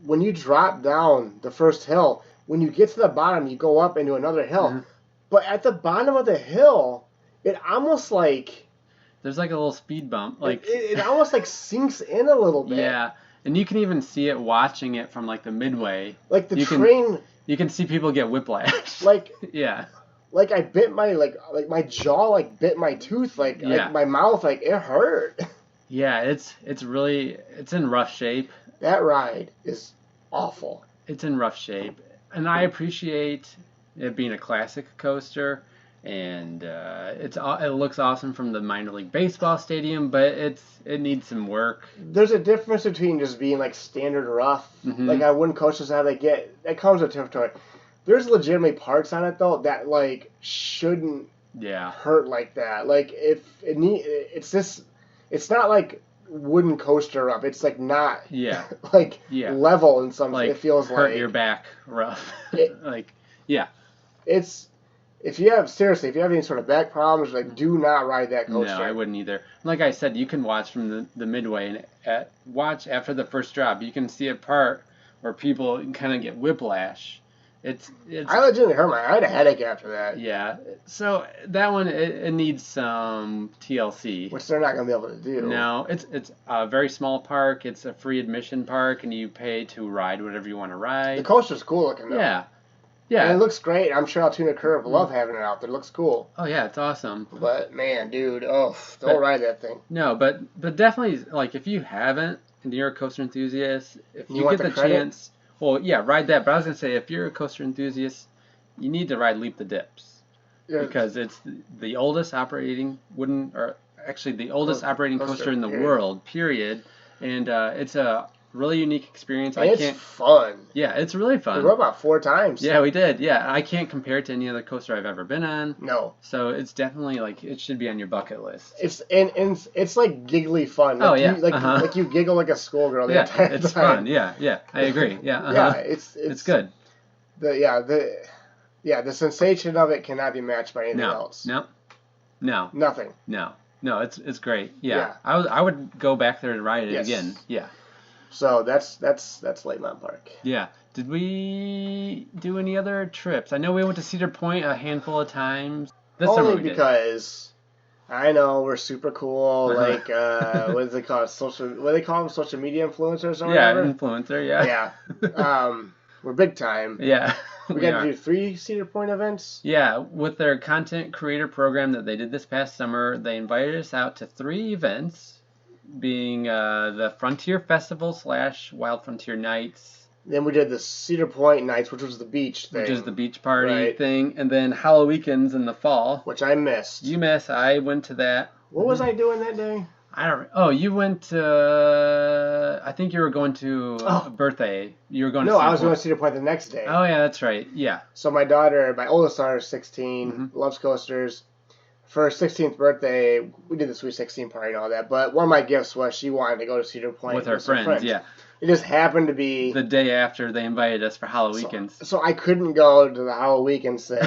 when you drop down the first hill, when you get to the bottom, you go up into another hill. But at the bottom of the hill, it almost like there's like a little speed bump. Like it almost like sinks in a little bit. Yeah, and you can even see it watching it from like the midway. Like the train. You can see people get whiplash. Like yeah. Like I bit my like my jaw like bit my tooth like my mouth like it hurt. Yeah, it's in rough shape. That ride is awful. It's in rough shape, and I appreciate it being a classic coaster, and it looks awesome from the minor league baseball stadium, but it needs some work. There's a difference between just being like standard rough, like I wouldn't coasters how they get. That comes with territory. There's legitimately parts on it though that like shouldn't hurt like that. Like it's not like wooden coaster up. It's like not level in some. Like it feels hurt like your back rough. It's if you have any sort of back problems, like do not ride that coaster. No, I wouldn't either. Like I said, you can watch from the midway and watch after the first drop. You can see a part where people kind of get whiplash. I legitimately hurt I had a headache after that. Yeah, so that one it needs some TLC, which they're not going to be able to do. No, it's a very small park. It's a free admission park, and you pay to ride whatever you want to ride. The coaster's cool looking though. Yeah. And it looks great. I'm sure Altoona Curve love having it out there. It looks cool. Oh yeah, it's awesome. But man, dude, don't ride that thing. No, but definitely like if you haven't and you're a coaster enthusiast, if you get the chance. Well, yeah, ride that. But I was going to say, if you're a coaster enthusiast, you need to ride Leap the Dips. Yeah. Because it's the oldest operating coaster in the world, period. And it's a really unique experience. And it's fun. Yeah, it's really fun. We rode about 4 times. Yeah, we did. Yeah, I can't compare it to any other coaster I've ever been on. No. So it's definitely like it should be on your bucket list. It's like giggly fun. Like like you giggle like a schoolgirl the entire time. It's fun. Yeah, I agree. Yeah, yeah, it's good. The sensation of it cannot be matched by anything else. No. Nothing. No, it's great. Yeah. I would go back there to ride it again. Yeah. So that's Lakemont Park. Yeah. Did we do any other trips? I know we went to Cedar Point a handful of times. Only because I know we're super cool. Like what do they call them? Social media influencers or whatever? Yeah, influencer. Yeah. Yeah. We're big time. Yeah. We got to do 3 Cedar Point events. Yeah, with their content creator program that they did this past summer, they invited us out to 3 events. being the Frontier Festival / Wild Frontier Nights. Then we did the Cedar Point nights, which was the beach thing. Which is the beach party Right. thing. And then Halloween's in the fall. Which I missed. You missed. I went to that. What was I doing that day? I don't. Oh, you went to. I think you were going to a birthday. You were going. No, to I was going to Cedar Point the next day. Oh yeah, that's right. Yeah. So my oldest daughter is 16, loves coasters. For her 16th birthday, we did the Sweet 16 party and all that. But one of my gifts was she wanted to go to Cedar Point With her friends. Yeah. It just happened to be the day after they invited us for Halloween. So I couldn't go to the Halloween and say,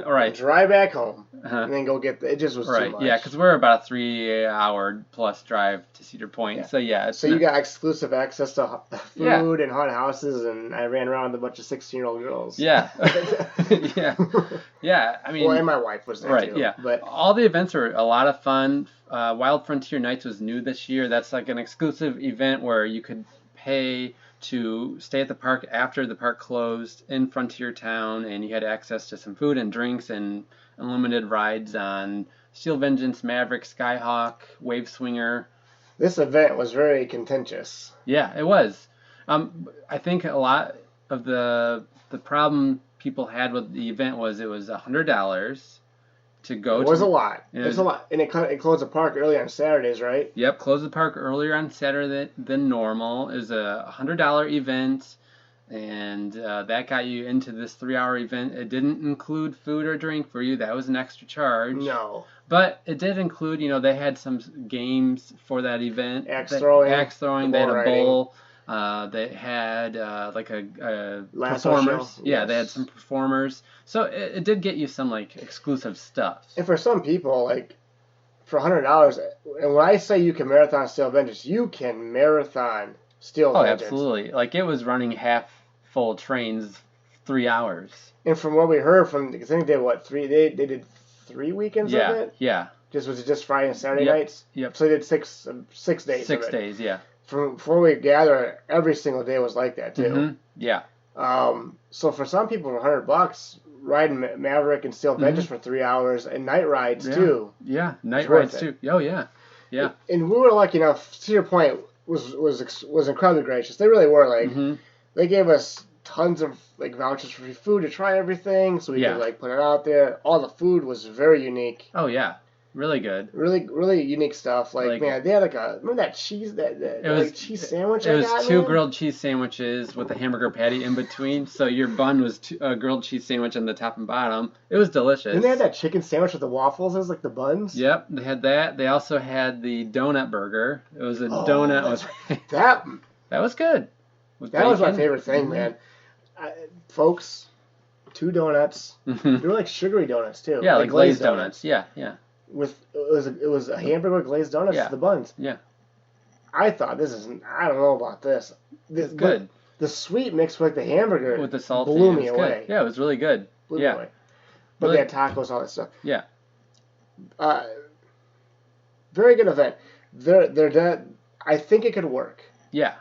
all right, drive back home and then go get it. Just was too much. Yeah, because we're about a 3-hour plus drive to Cedar Point. Yeah. So yeah. So you got exclusive access to food and haunted houses, and I ran around with a bunch of 16-year-old girls. Yeah. Yeah. Yeah. I mean, well, and my wife was there right, too. Yeah. But all the events were a lot of fun. Wild Frontier Nights was new this year. That's like an exclusive event where you could pay to stay at the park after the park closed in Frontier Town, and you had access to some food and drinks and unlimited rides on Steel Vengeance, Maverick, Skyhawk, Wave Swinger. This event was very contentious. Yeah, it was. I think a lot of the problem people had with the event was it was $100 to go. It was a lot. It's a lot, and it closed the park early on Saturdays, right? Yep, closed the park earlier on Saturday than normal. It was a $100 event, and that got you into this 3-hour event. It didn't include food or drink for you. That was an extra charge. No. But it did include, they had some games for that event. Axe throwing. They had a bowl. They had like a performers. Show. Yeah, Yes. they had some performers. So it did get you some like exclusive stuff. And for some people, like for $100, and when I say you can marathon Steel Vengeance, you can marathon Steel Vengeance. Absolutely. Like it was running half full trains, 3 hours. And from what we heard from, I think they did what, they did 3 weekends of it. Yeah. Was it just Friday and Saturday Yep. nights? Yep. So they did 6 days. 6 days. Yeah. From what we gather, every single day was like that too. Mm-hmm. Yeah. So for some people, for $100, riding Maverick and Steel Vengeance for 3 hours and night rides too. Yeah, night worth rides too. Oh yeah, yeah. And we were lucky enough. Cedar Point was incredibly gracious. They really were. Like they gave us tons of like vouchers for free food to try everything, so we could like put it out there. All the food was very unique. Oh yeah. Really good. Really unique stuff. Like man, they had remember that cheese cheese sandwich. It was 2 grilled cheese sandwiches with a hamburger patty in between. So your bun was a grilled cheese sandwich on the top and bottom. It was delicious. And they had that chicken sandwich with the waffles as like the buns. Yep, they had that. They also had the donut burger. It was a donut with that was good. That was my favorite thing, man. Folks, 2 donuts. They were like sugary donuts too. Yeah, like glazed donuts. Yeah. It was a hamburger with glazed donuts with the buns. Yeah. I thought I don't know about this. This good. The sweet mixed with the hamburger with the salt blew me away. Good. Yeah, it was really good. Blew me away. But they had tacos, all that stuff. Yeah. Very good event. I think it could work. Yeah.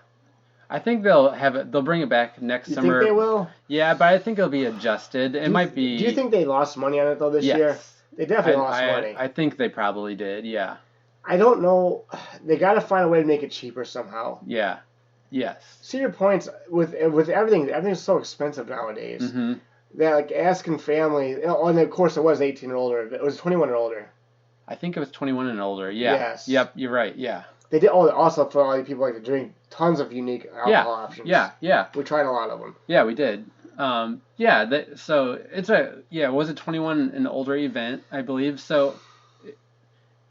I think they'll have it. They'll bring it back next summer. You think they will? Yeah, but I think it'll be adjusted. It might be. Do you think they lost money on it though this year? They definitely lost money. I think they probably did. Yeah. I don't know. They got to find a way to make it cheaper somehow. Yeah. Yes. Cedar Point's with everything. Everything's so expensive nowadays. Mm-hmm. That like asking family. And of course it was 18 or older. It was 21 or older. I think it was 21 and older. Yeah. Yes. Yep. You're right. Yeah. They did also for all the people like to drink tons of unique alcohol options. Yeah. We tried a lot of them. Yeah, we did. So it's it was a 21 and older event, I believe. So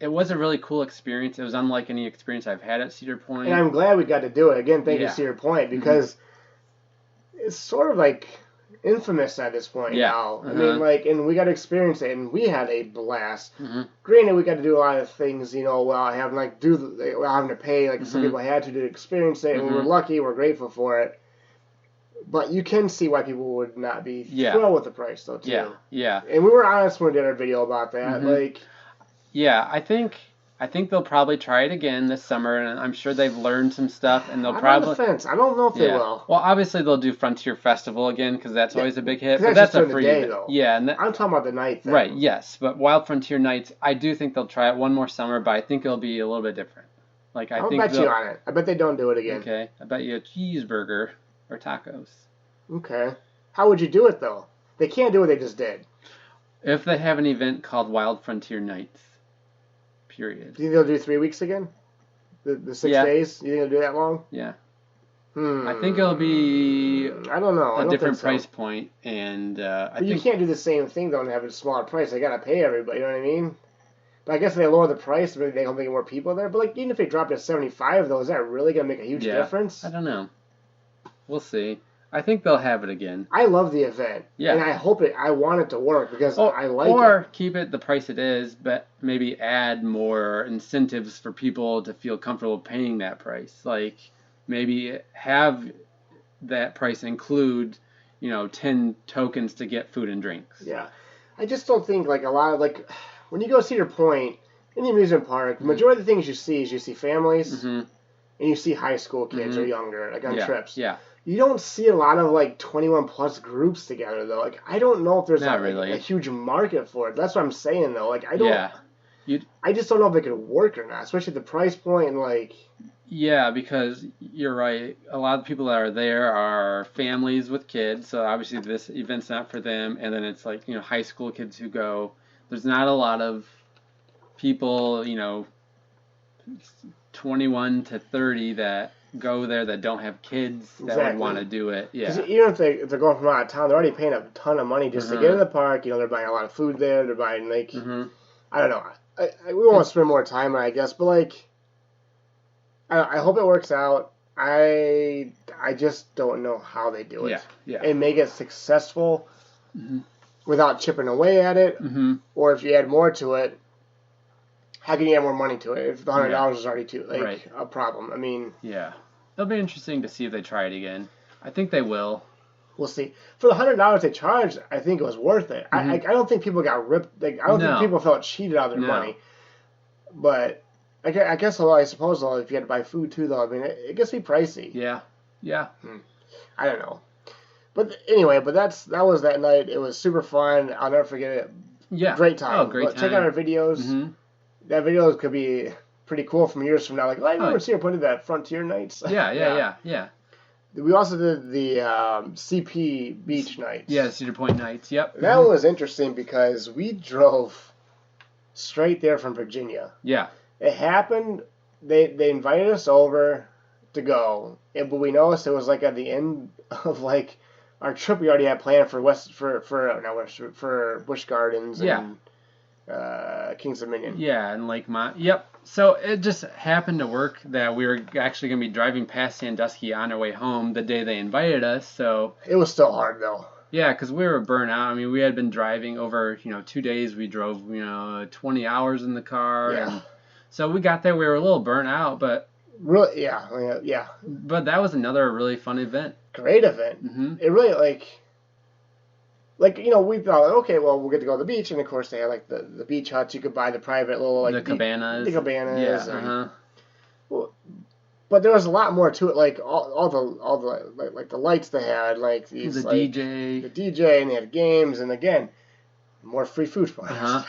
it was a really cool experience. It was unlike any experience I've had at Cedar Point. And I'm glad we got to do it again. Thank you, Cedar Point, because it's sort of like infamous at this point now. I mean, and we got to experience it, and we had a blast. Granted, we got to do a lot of things, while having having to pay, some people had to experience it, and we were lucky. We're grateful for it. But you can see why people would not be thrilled with the price, though, too. Yeah. And we were honest when we did our video about that. I think they'll probably try it again this summer, and I'm sure they've learned some stuff, and they'll I'm probably. on the fence. I don't know if they will. Well, obviously they'll do Frontier Festival again because that's always a big hit. But that's just a free day, event. though. Yeah, and I'm talking about the night thing. Right. Yes, but Wild Frontier Nights, I do think they'll try it one more summer, but I think it'll be a little bit different. Like I'll bet you on it. I bet they don't do it again. Okay, I bet you a cheeseburger or tacos. Okay. How would you do it, though? They can't do what they just did. If they have an event called Wild Frontier Nights, period. Do you think they'll do 3 weeks again? The 6 days? You think they'll do that long? Yeah. I think it'll be I don't know. a different price point, and I think you can't do the same thing, though, and have a smaller price. They got to pay everybody, you know what I mean? But I guess if they lower the price, maybe they don't get more people there. But like, even if they drop it to 75, though, is that really going to make a huge difference? I don't know. We'll see. I think they'll have it again. I love the event. Yeah. And I want it to work because I like it. Or keep it the price it is, but maybe add more incentives for people to feel comfortable paying that price. Like, maybe have that price include, 10 tokens to get food and drinks. Yeah. I just don't think, like, a lot of, like, when you go to Cedar Point, in the amusement park, the majority of the things you see families, and you see high school kids or younger, like, on trips. Yeah. You don't see a lot of, like, 21-plus groups together, though. Like, I don't know if there's a huge market for it. That's what I'm saying, though. Like, I don't... Yeah. I just don't know if it could work or not, especially at the price point and, like... Yeah, because you're right. A lot of people that are there are families with kids, so obviously this event's not for them. And then it's like, high school kids who go. There's not a lot of people, 21 to 30 that go there that don't have kids that would want to do it. Yeah. Even if they're going from out of town, they're already paying a ton of money just to get in the park. They're buying a lot of food there. They're buying, like, I don't know. We won't spend more time on it, I guess, but, like, I hope it works out. I just don't know how they do it. Yeah. And make it successful without chipping away at it. Or if you add more to it, how can you add more money to it if the $100 is already a problem? I mean... Yeah. It'll be interesting to see if they try it again. I think they will. We'll see. For the $100 they charged, I think it was worth it. I don't think people got ripped. Like, I don't think people felt cheated out of their money. But... I guess, I suppose, if you had to buy food, too, though, I mean, it gets to be pricey. Yeah. I don't know. But anyway, that was that night. It was super fun. I'll never forget it. Yeah. Great time. Oh, great time. Check out our videos. That video could be pretty cool from years from now. Like, I remember Cedar Point did that Frontier Nights. Yeah. We also did the CP Beach Nights. Yeah, Cedar Point Nights, yep. That one was interesting because we drove straight there from Virginia. Yeah. It happened, they invited us over to go, but we noticed it was like at the end of like our trip we already had planned for Busch Gardens and Kings Dominion. Yeah, and Lakemont. Yep. So it just happened to work that we were actually going to be driving past Sandusky on our way home the day they invited us. So it was still hard though. Yeah, because we were burnt out. I mean, we had been driving over 2 days. We drove 20 hours in the car. Yeah. And so we got there, we were a little burnt out, but... Really, yeah. But that was another really fun event. Great event. It really, we thought, okay, well, we'll get to go to the beach, and of course they had, like, the beach huts. You could buy the private little, like... The cabanas. The cabanas. Yeah, Well, but there was a lot more to it, like, all the lights they had, like, these... The DJ. The DJ, and they had games, and again, more free food for us.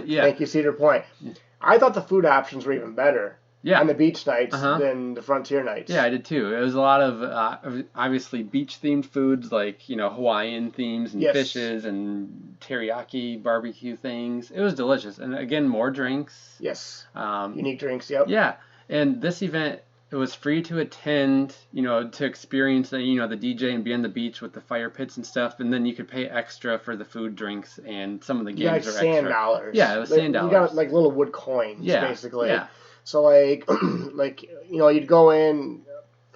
Yeah. Thank you, Cedar Point. I thought the food options were even better on the beach nights than the Frontier nights. Yeah, I did too. It was a lot of obviously beach-themed foods like, Hawaiian themes and fishes and teriyaki barbecue things. It was delicious. And again, more drinks. Yes. Unique drinks, yep. Yeah. And this event, it was free to attend, to experience the DJ and be on the beach with the fire pits and stuff. And then you could pay extra for the food, drinks, and some of the games are extra. $100. Yeah, it was $100. You got like little wood coins, basically. Yeah. So you'd go in.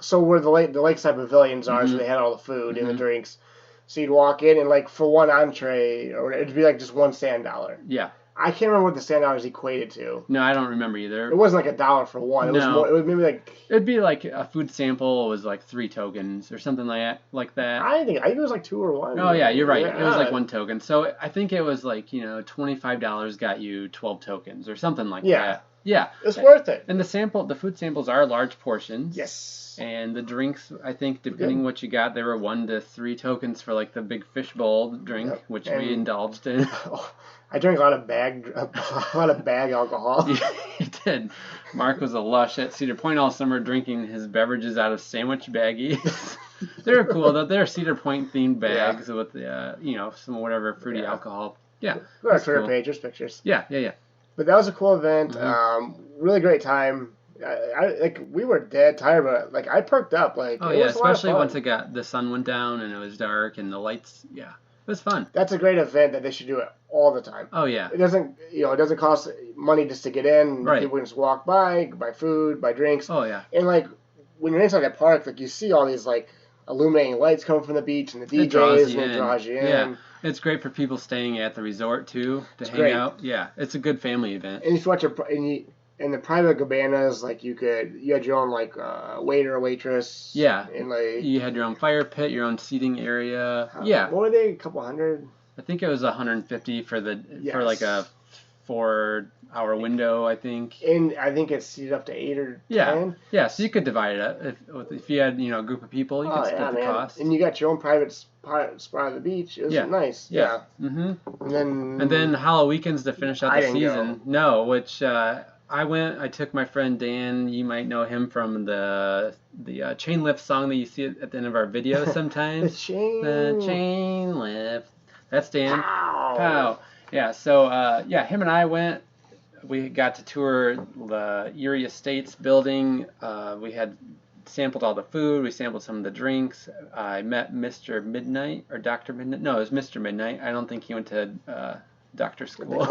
So where the lakeside pavilions are, so they had all the food and the drinks. So you'd walk in and for one entree, or it'd be like just one $1. Yeah. I can't remember what the $1 equated to. No, I don't remember either. It wasn't like $1 for one. It was more. It was maybe like. It'd be like a food sample was like 3 tokens or something like that. I think it was like 2 or 1. Oh yeah, you're right. Yeah. It was like 1 token. So I think it was like $25 got you 12 tokens or something like that. Yeah. It's worth it. And the food samples are large portions. Yes. And the drinks, I think, depending what you got, there were 1 to 3 tokens for like the big fishbowl drink, which we indulged in. I drank a lot of bag alcohol. He did. Mark was a lush at Cedar Point all summer, drinking his beverages out of sandwich baggies. They're cool though. They're Cedar Point themed bags with the some whatever fruity alcohol. Yeah, Our Twitter page, there's pictures. Yeah. But that was a cool event. Really great time. We were dead tired, but like I perked up. Like oh it yeah, was a lot of especially fun. once the sun went down and it was dark and the lights. Yeah, it was fun. That's a great event that they should do it all the time. Oh yeah. It doesn't cost money just to get in. Right. People can just walk by, buy food, buy drinks. Oh yeah. And like when you're inside that park, like you see all these like illuminating lights coming from the beach and the DJs and it draws you in. Yeah. It's great for people staying at the resort too to hang great. out. Yeah, it's a good family event. And if you watch in the private cabanas, like you had your own like waiter or waitress. Yeah. And like You had your own fire pit, your own seating area. Yeah. What were they? A couple hundred? I think it was 150 for Yes. like a 4-hour window, I think. And I think it's seated up to 8 or 10. Yeah, so you could divide it up. If you had, a group of people, you could split the cost. And you got your own private spot on the beach. It was nice. Yeah. Mm-hmm. And then Halloween weekends to finish out I the didn't season. go. No, which I took my friend Dan, you might know him from the chain lift song that you see at the end of our videos sometimes. The chain lift. That's Dan. Pow. Yeah, so him and I went. We got to tour the Erie Estates building. We had sampled all the food. We sampled some of the drinks. I met Mr. Midnight or Dr. Midnight. No, it was Mr. Midnight. I don't think he went to doctor school.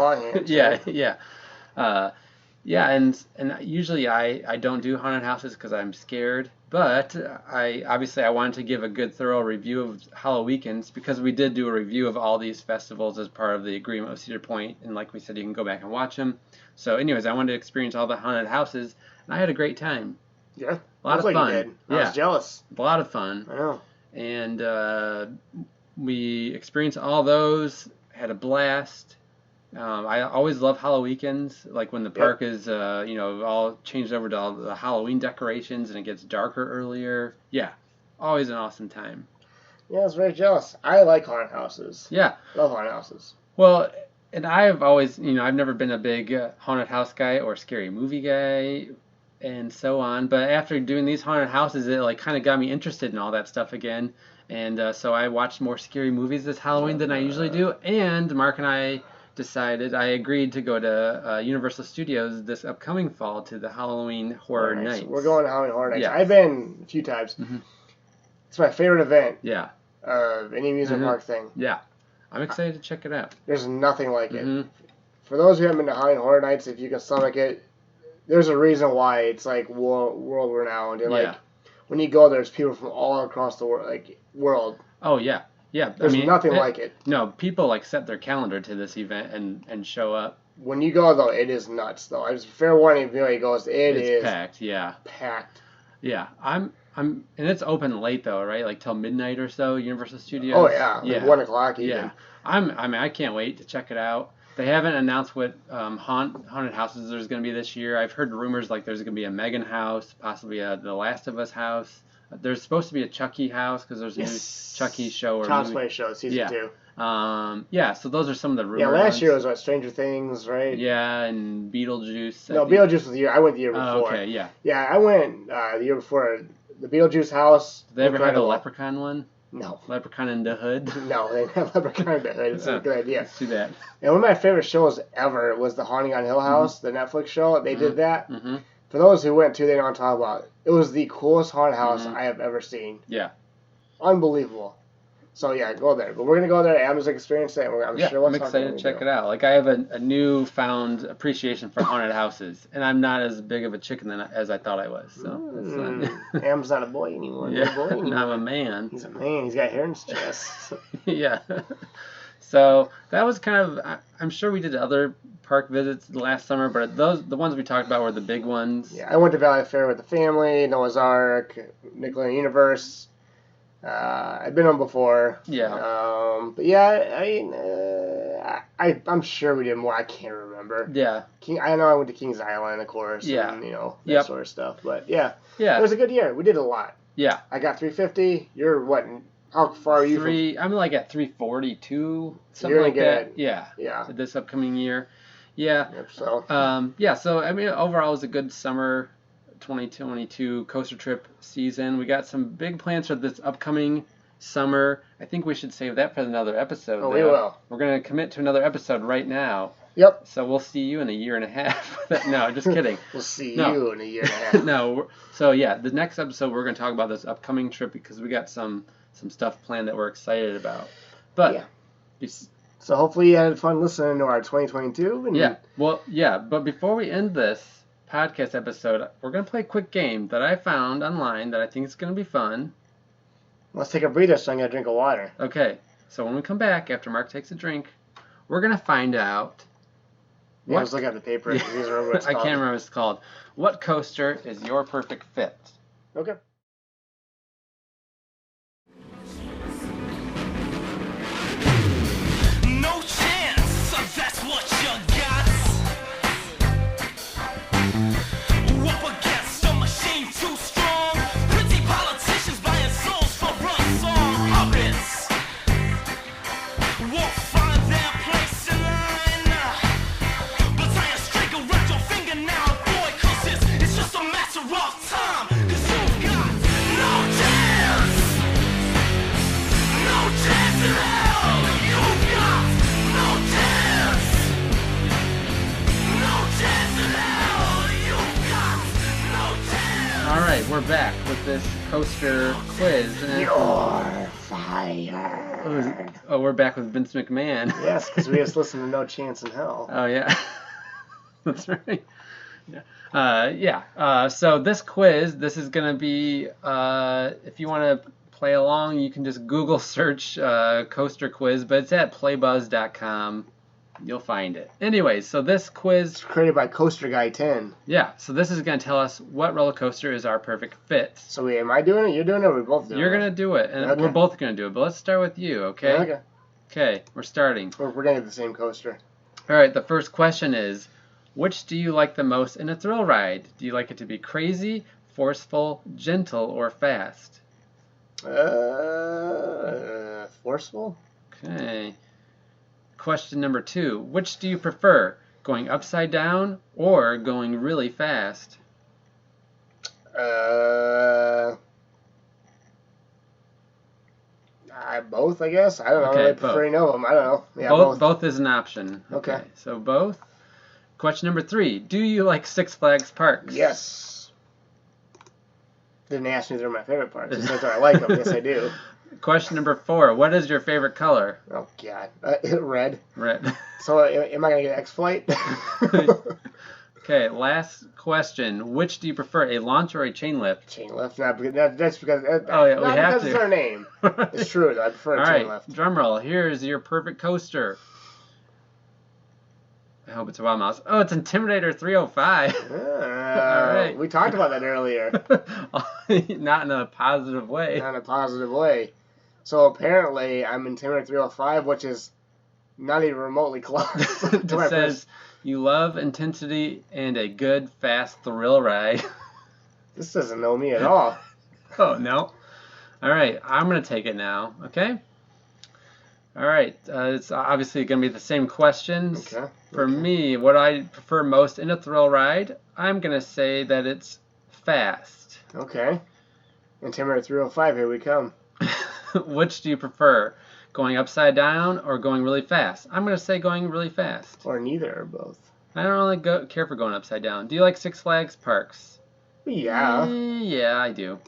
Yeah. And usually I don't do haunted houses because I'm scared. But I wanted to give a good thorough review of Halloweekends because we did do a review of all these festivals as part of the agreement with Cedar Point, and like we said, you can go back and watch them. So, anyways, I wanted to experience all the haunted houses, and I had a great time. Yeah, a lot of fun. You did. I was jealous. A lot of fun. I know. And we experienced all those. Had a blast. I always love Halloweekends, like when the park is, all changed over to all the Halloween decorations and it gets darker earlier. Yeah, always an awesome time. Yeah, I was very jealous. I like haunted houses. Yeah. Love haunted houses. Well, and I've always, I've never been a big haunted house guy or scary movie guy and so on. But after doing these haunted houses, it like kind of got me interested in all that stuff again. And so I watched more scary movies this Halloween than I usually do. And Mark and I agreed to go to Universal Studios this upcoming fall to the Halloween Horror Nights. We're going to Halloween Horror Nights. Yeah. I've been a few times. Mm-hmm. It's my favorite event. Yeah. Of any amusement park thing. Yeah. I'm excited to check it out. There's nothing like it. For those who haven't been to Halloween Horror Nights, if you can stomach it, there's a reason why it's like world renowned. And like when you go, there's people from all across the world. Oh yeah. Yeah, there's nothing like it. No, people like set their calendar to this event and show up. When you go though, it is nuts though. I just fair warning if anybody goes, it's packed. Yeah, packed. Yeah, and it's open late though, right? Like till midnight or so. Universal Studios. Oh yeah, like 1 o'clock even. Yeah, I can't wait to check it out. They haven't announced what haunted houses there's going to be this year. I've heard rumors like there's going to be a Megan house, possibly a The Last of Us house. There's supposed to be a Chucky house because there's a new Chucky show or Child's Play show season 2. So those are some of the rumors. Yeah, last year was what, Stranger Things, right? Yeah, and Beetlejuice. No, Beetlejuice was the year. I went the year before. Oh, okay, yeah. Yeah, I went the year before. The Beetlejuice house. Did they ever have a Leprechaun one? No. Leprechaun in the Hood? No, they didn't have Leprechaun in the Hood. It's a good idea. Let's do that. And one of my favorite shows ever was The Haunting on Hill House, the Netflix show. They did that. Mm-hmm. For those who went to, they know what I'm talking about. It was the coolest haunted house I have ever seen. Yeah. Unbelievable. So yeah, go there. But we're gonna go there. Am's experience it. I'm sure. I'm excited to check it out. Like I have a newfound appreciation for haunted houses, and I'm not as big of a chicken as I thought I was. So Am's not a boy anymore. Yeah, boy anymore. I'm a man. He's a man. He's got hair in his chest. Yeah. So that was kind of. I'm sure we did other park visits last summer, but the ones we talked about were the big ones. Yeah, I went to Valley Fair with the family, Noah's Ark, Nickelodeon Universe. I've been on before. Yeah. But yeah, I mean, I'm sure we did more. I can't remember. Yeah. I know I went to Kings Island, of course. Yeah. And, that sort of stuff. But yeah. Yeah. It was a good year. We did a lot. Yeah. I got 350. You're what? How far are you I'm like at 342, something You're like gonna that. get Yeah. Yeah. This upcoming year. Yeah. Yep, so. So I mean, overall, it was a good summer 2022 coaster trip season. We got some big plans for this upcoming summer. I think we should save that for another episode. Oh, we will. We're going to commit to another episode right now. Yep. So we'll see you in a year and a half. No, just kidding. We'll see No. you in a year and a half. No. So yeah, the next episode we're going to talk about this upcoming trip because we got some stuff planned that we're excited about. But Yeah. So hopefully you had fun listening to our 2022. And yeah. Well, yeah. But before we end this podcast episode, we're going to play a quick game that I found online that I think is going to be fun. Let's take a breather so I can get a drink of water. Okay. So when we come back after Mark takes a drink, we're going to find out. Yeah, I was looking at the paper. Yeah. I can't remember what it's I called. can't remember what it's called. What coaster is your perfect fit? Okay. No chance, that's what you got. Up against a machine too strong. Pretty politicians buying souls for run-song puppets. Won't find their place in line. But tie a string around your finger now, boy, 'cause it's just a matter of time. 'Cause you've got no chance. No chance at all. You've got no chance. No chance at all. You've got no chance. All right, we're back with this coaster quiz. And You're fired. oh, we're back with Vince McMahon. Yes, because we just listened to No Chance in Hell. Oh yeah, that's right. Yeah. So this quiz, this is gonna be. If you want to play along, you can just Google search coaster quiz, but it's at playbuzz.com. You'll find it. Anyways, so this quiz. It's created by Coaster Guy 10. Yeah. So this is gonna tell us what roller coaster is our perfect fit. So am I doing it? You're doing it? Or we both doing it? You're gonna do it, and Okay. we're both gonna do it. But let's start with you, okay? Okay. Okay. We're starting. We're gonna get the same coaster. All right, the first question is, which do you like the most in a thrill ride? Do you like it to be crazy, forceful, gentle, or fast? Forceful? Okay. Question number 2, which do you prefer, going upside down or going really fast? Both, I guess. I don't know. Okay, I prefer any of them. I don't know. Yeah, Both is an option. Okay. So both. Question number 3, do you like Six Flags parks? Yes. Didn't ask me if they're my favorite parts. Just said that I like them. Yes, I do. Question number 4, what is your favorite color? Oh, God. Red. Red. So am I going to get X-Flight? Okay, last question. Which do you prefer, a launch or a chain lift? Chain lift. That's because, Oh, yeah, we not have because to. it's our name. It's true, though. I prefer All a chain right, lift. drum roll. Here's your perfect coaster. I hope it's a wild mouse. Oh, it's Intimidator 305. All right. We talked about that earlier. Not in a positive way. Not in a positive way. So apparently I'm Intimidator 305, which is not even remotely close. It says, you love intensity and a good, fast thrill ride. This doesn't know me at all. Oh, no. All right, I'm going to take it now, okay? All right, it's obviously going to be the same questions. Okay. For me, what I prefer most in a thrill ride, I'm going to say that it's fast. Okay. Intimidator 305, here we come. Which do you prefer, going upside down or going really fast? I'm going to say going really fast. Or neither, or both. I don't really care for going upside down. Do you like Six Flags parks? Yeah. Yeah, I do.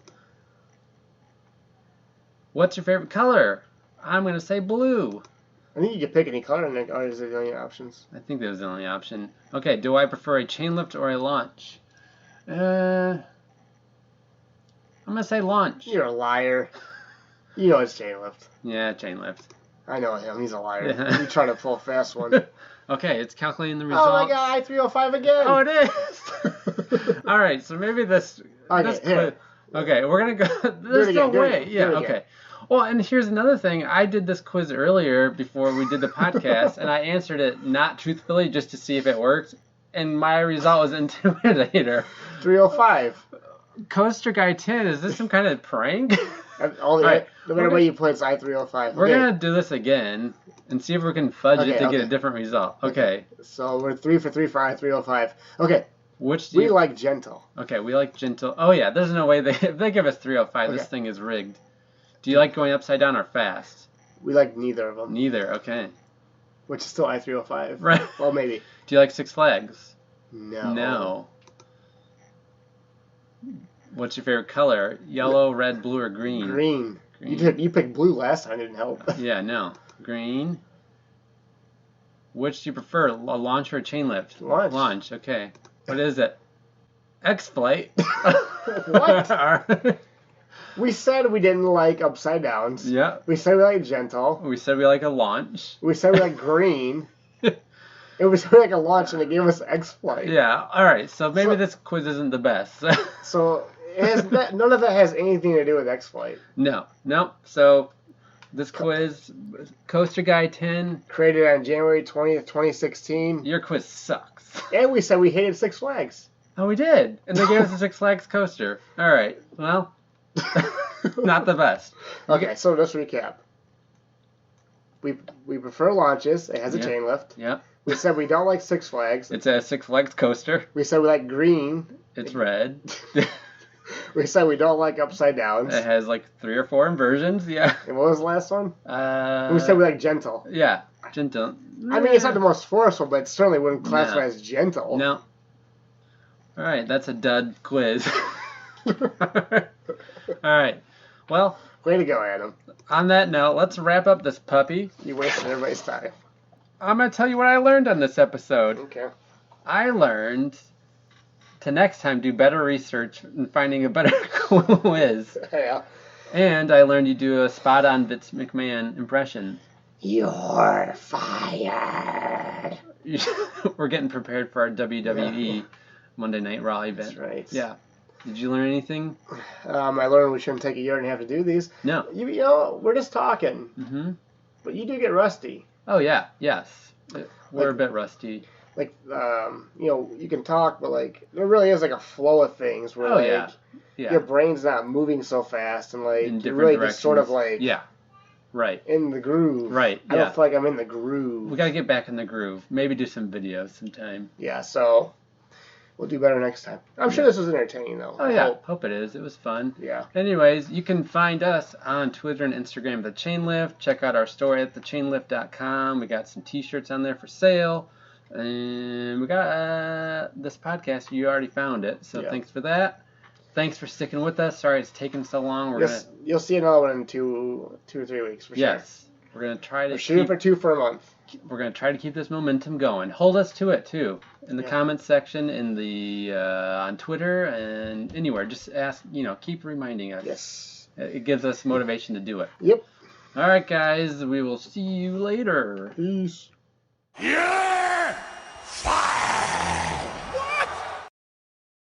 What's your favorite color? I'm going to say blue. I think you can pick any color, or is it the only options? I think that was the only option. Okay, do I prefer a chain lift or a launch? I'm going to say launch. You're a liar. You know it's chain lift. Yeah, chain lift. I know him. He's a liar. Yeah. You try to pull a fast one. Okay, it's calculating the results. Oh my God, I-305 again. Oh, it is. All right, so maybe this. Okay, this here. Okay, we're gonna go. There's no way. Yeah. Do it again. Okay. Well, and here's another thing. I did this quiz earlier before we did the podcast, and I answered it not truthfully just to see if it worked, and my result was Intimidator. 305. Coaster Guy 10, is this some kind of prank? No matter We're what you put, it's I-305. We're Okay. going to do this again and see if we can fudge it to get a different result. Okay. So we're 3 for 3 for I-305. Okay. Which do We you... like gentle. Okay, we like gentle. Oh, yeah, there's no way if they give us 305, this thing is rigged. Do you like going upside down or fast? We like neither of them. Neither, okay. Which is still I-305. Right. Well, maybe. Do you like Six Flags? No. No. What's your favorite color? Yellow, red, blue, or green? Green. Green. You picked blue last time. Didn't help. Yeah, no. Green. Which do you prefer, a launch or a chain lift? Launch. Launch, okay. What is it? X-Flight. What? We said we didn't like upside downs. Yeah. We said we like gentle. We said we like a launch. We said we like green. It was like a launch, and they gave us X-Flight. Yeah, alright, so maybe this quiz isn't the best. So none of that has anything to do with X-Flight. No. So this quiz, Coaster Guy 10. Created on January 20th, 2016. Your quiz sucks. And we said we hated Six Flags. Oh, we did. And they gave us a Six Flags coaster. Alright, well, not the best. Okay, so let's recap. We prefer launches. It has a chain lift. Yep. We said we don't like Six Flags. It's a Six Flags coaster. We said we like green. It's red. We said we don't like upside downs. It has like 3 or 4 inversions, yeah. And what was the last one? We said we like gentle. Yeah, gentle. I mean, it's not the most forceful, but it certainly wouldn't classify No. as gentle. No. Alright, that's a dud quiz. Alright, well, Way to go, Adam. on that note, let's wrap up this puppy. You wasted everybody's time. I'm going to tell you what I learned on this episode. Okay. I learned to next time do better research in finding a better quiz. Yeah. And I learned you do a spot-on Vince McMahon impression. You're fired. We're getting prepared for our WWE Monday Night Raw event. That's right. Yeah. Did you learn anything? I learned we shouldn't take a year and a half to do these. No. You know, we're just talking. Mm-hmm. But you do get rusty. Oh, yeah. Yes. We're a bit rusty. Like, you know, you can talk, but, like, there really is, like, a flow of things where, Oh, like, yeah. Yeah. your brain's not moving so fast and, like, In you're different really directions. just sort of, like, Yeah. Right. in the groove. Right, I yeah. don't feel like I'm in the groove. We got to get back in the groove. Maybe do some videos sometime. Yeah, so we'll do better next time. I'm sure this was entertaining, though. Oh, I yeah. hope. Hope it is. It was fun. Yeah. Anyways, you can find us on Twitter and Instagram at The Chain Lift. Check out our store at thechainlift.com. We got some t-shirts on there for sale. And we got this podcast. You already found it. So thanks for that. Thanks for sticking with us. Sorry it's taken so long. You'll see another one in two or 3 weeks for sure. Yes. We're going to try to We're shooting for 2 for a month. We're going to try to keep this momentum going. Hold us to it, too. In the comments section, in the on Twitter, and anywhere. Just ask, keep reminding us. Yes. It gives us motivation to do it. Yep. All right, guys. We will see you later. Peace. Yeah!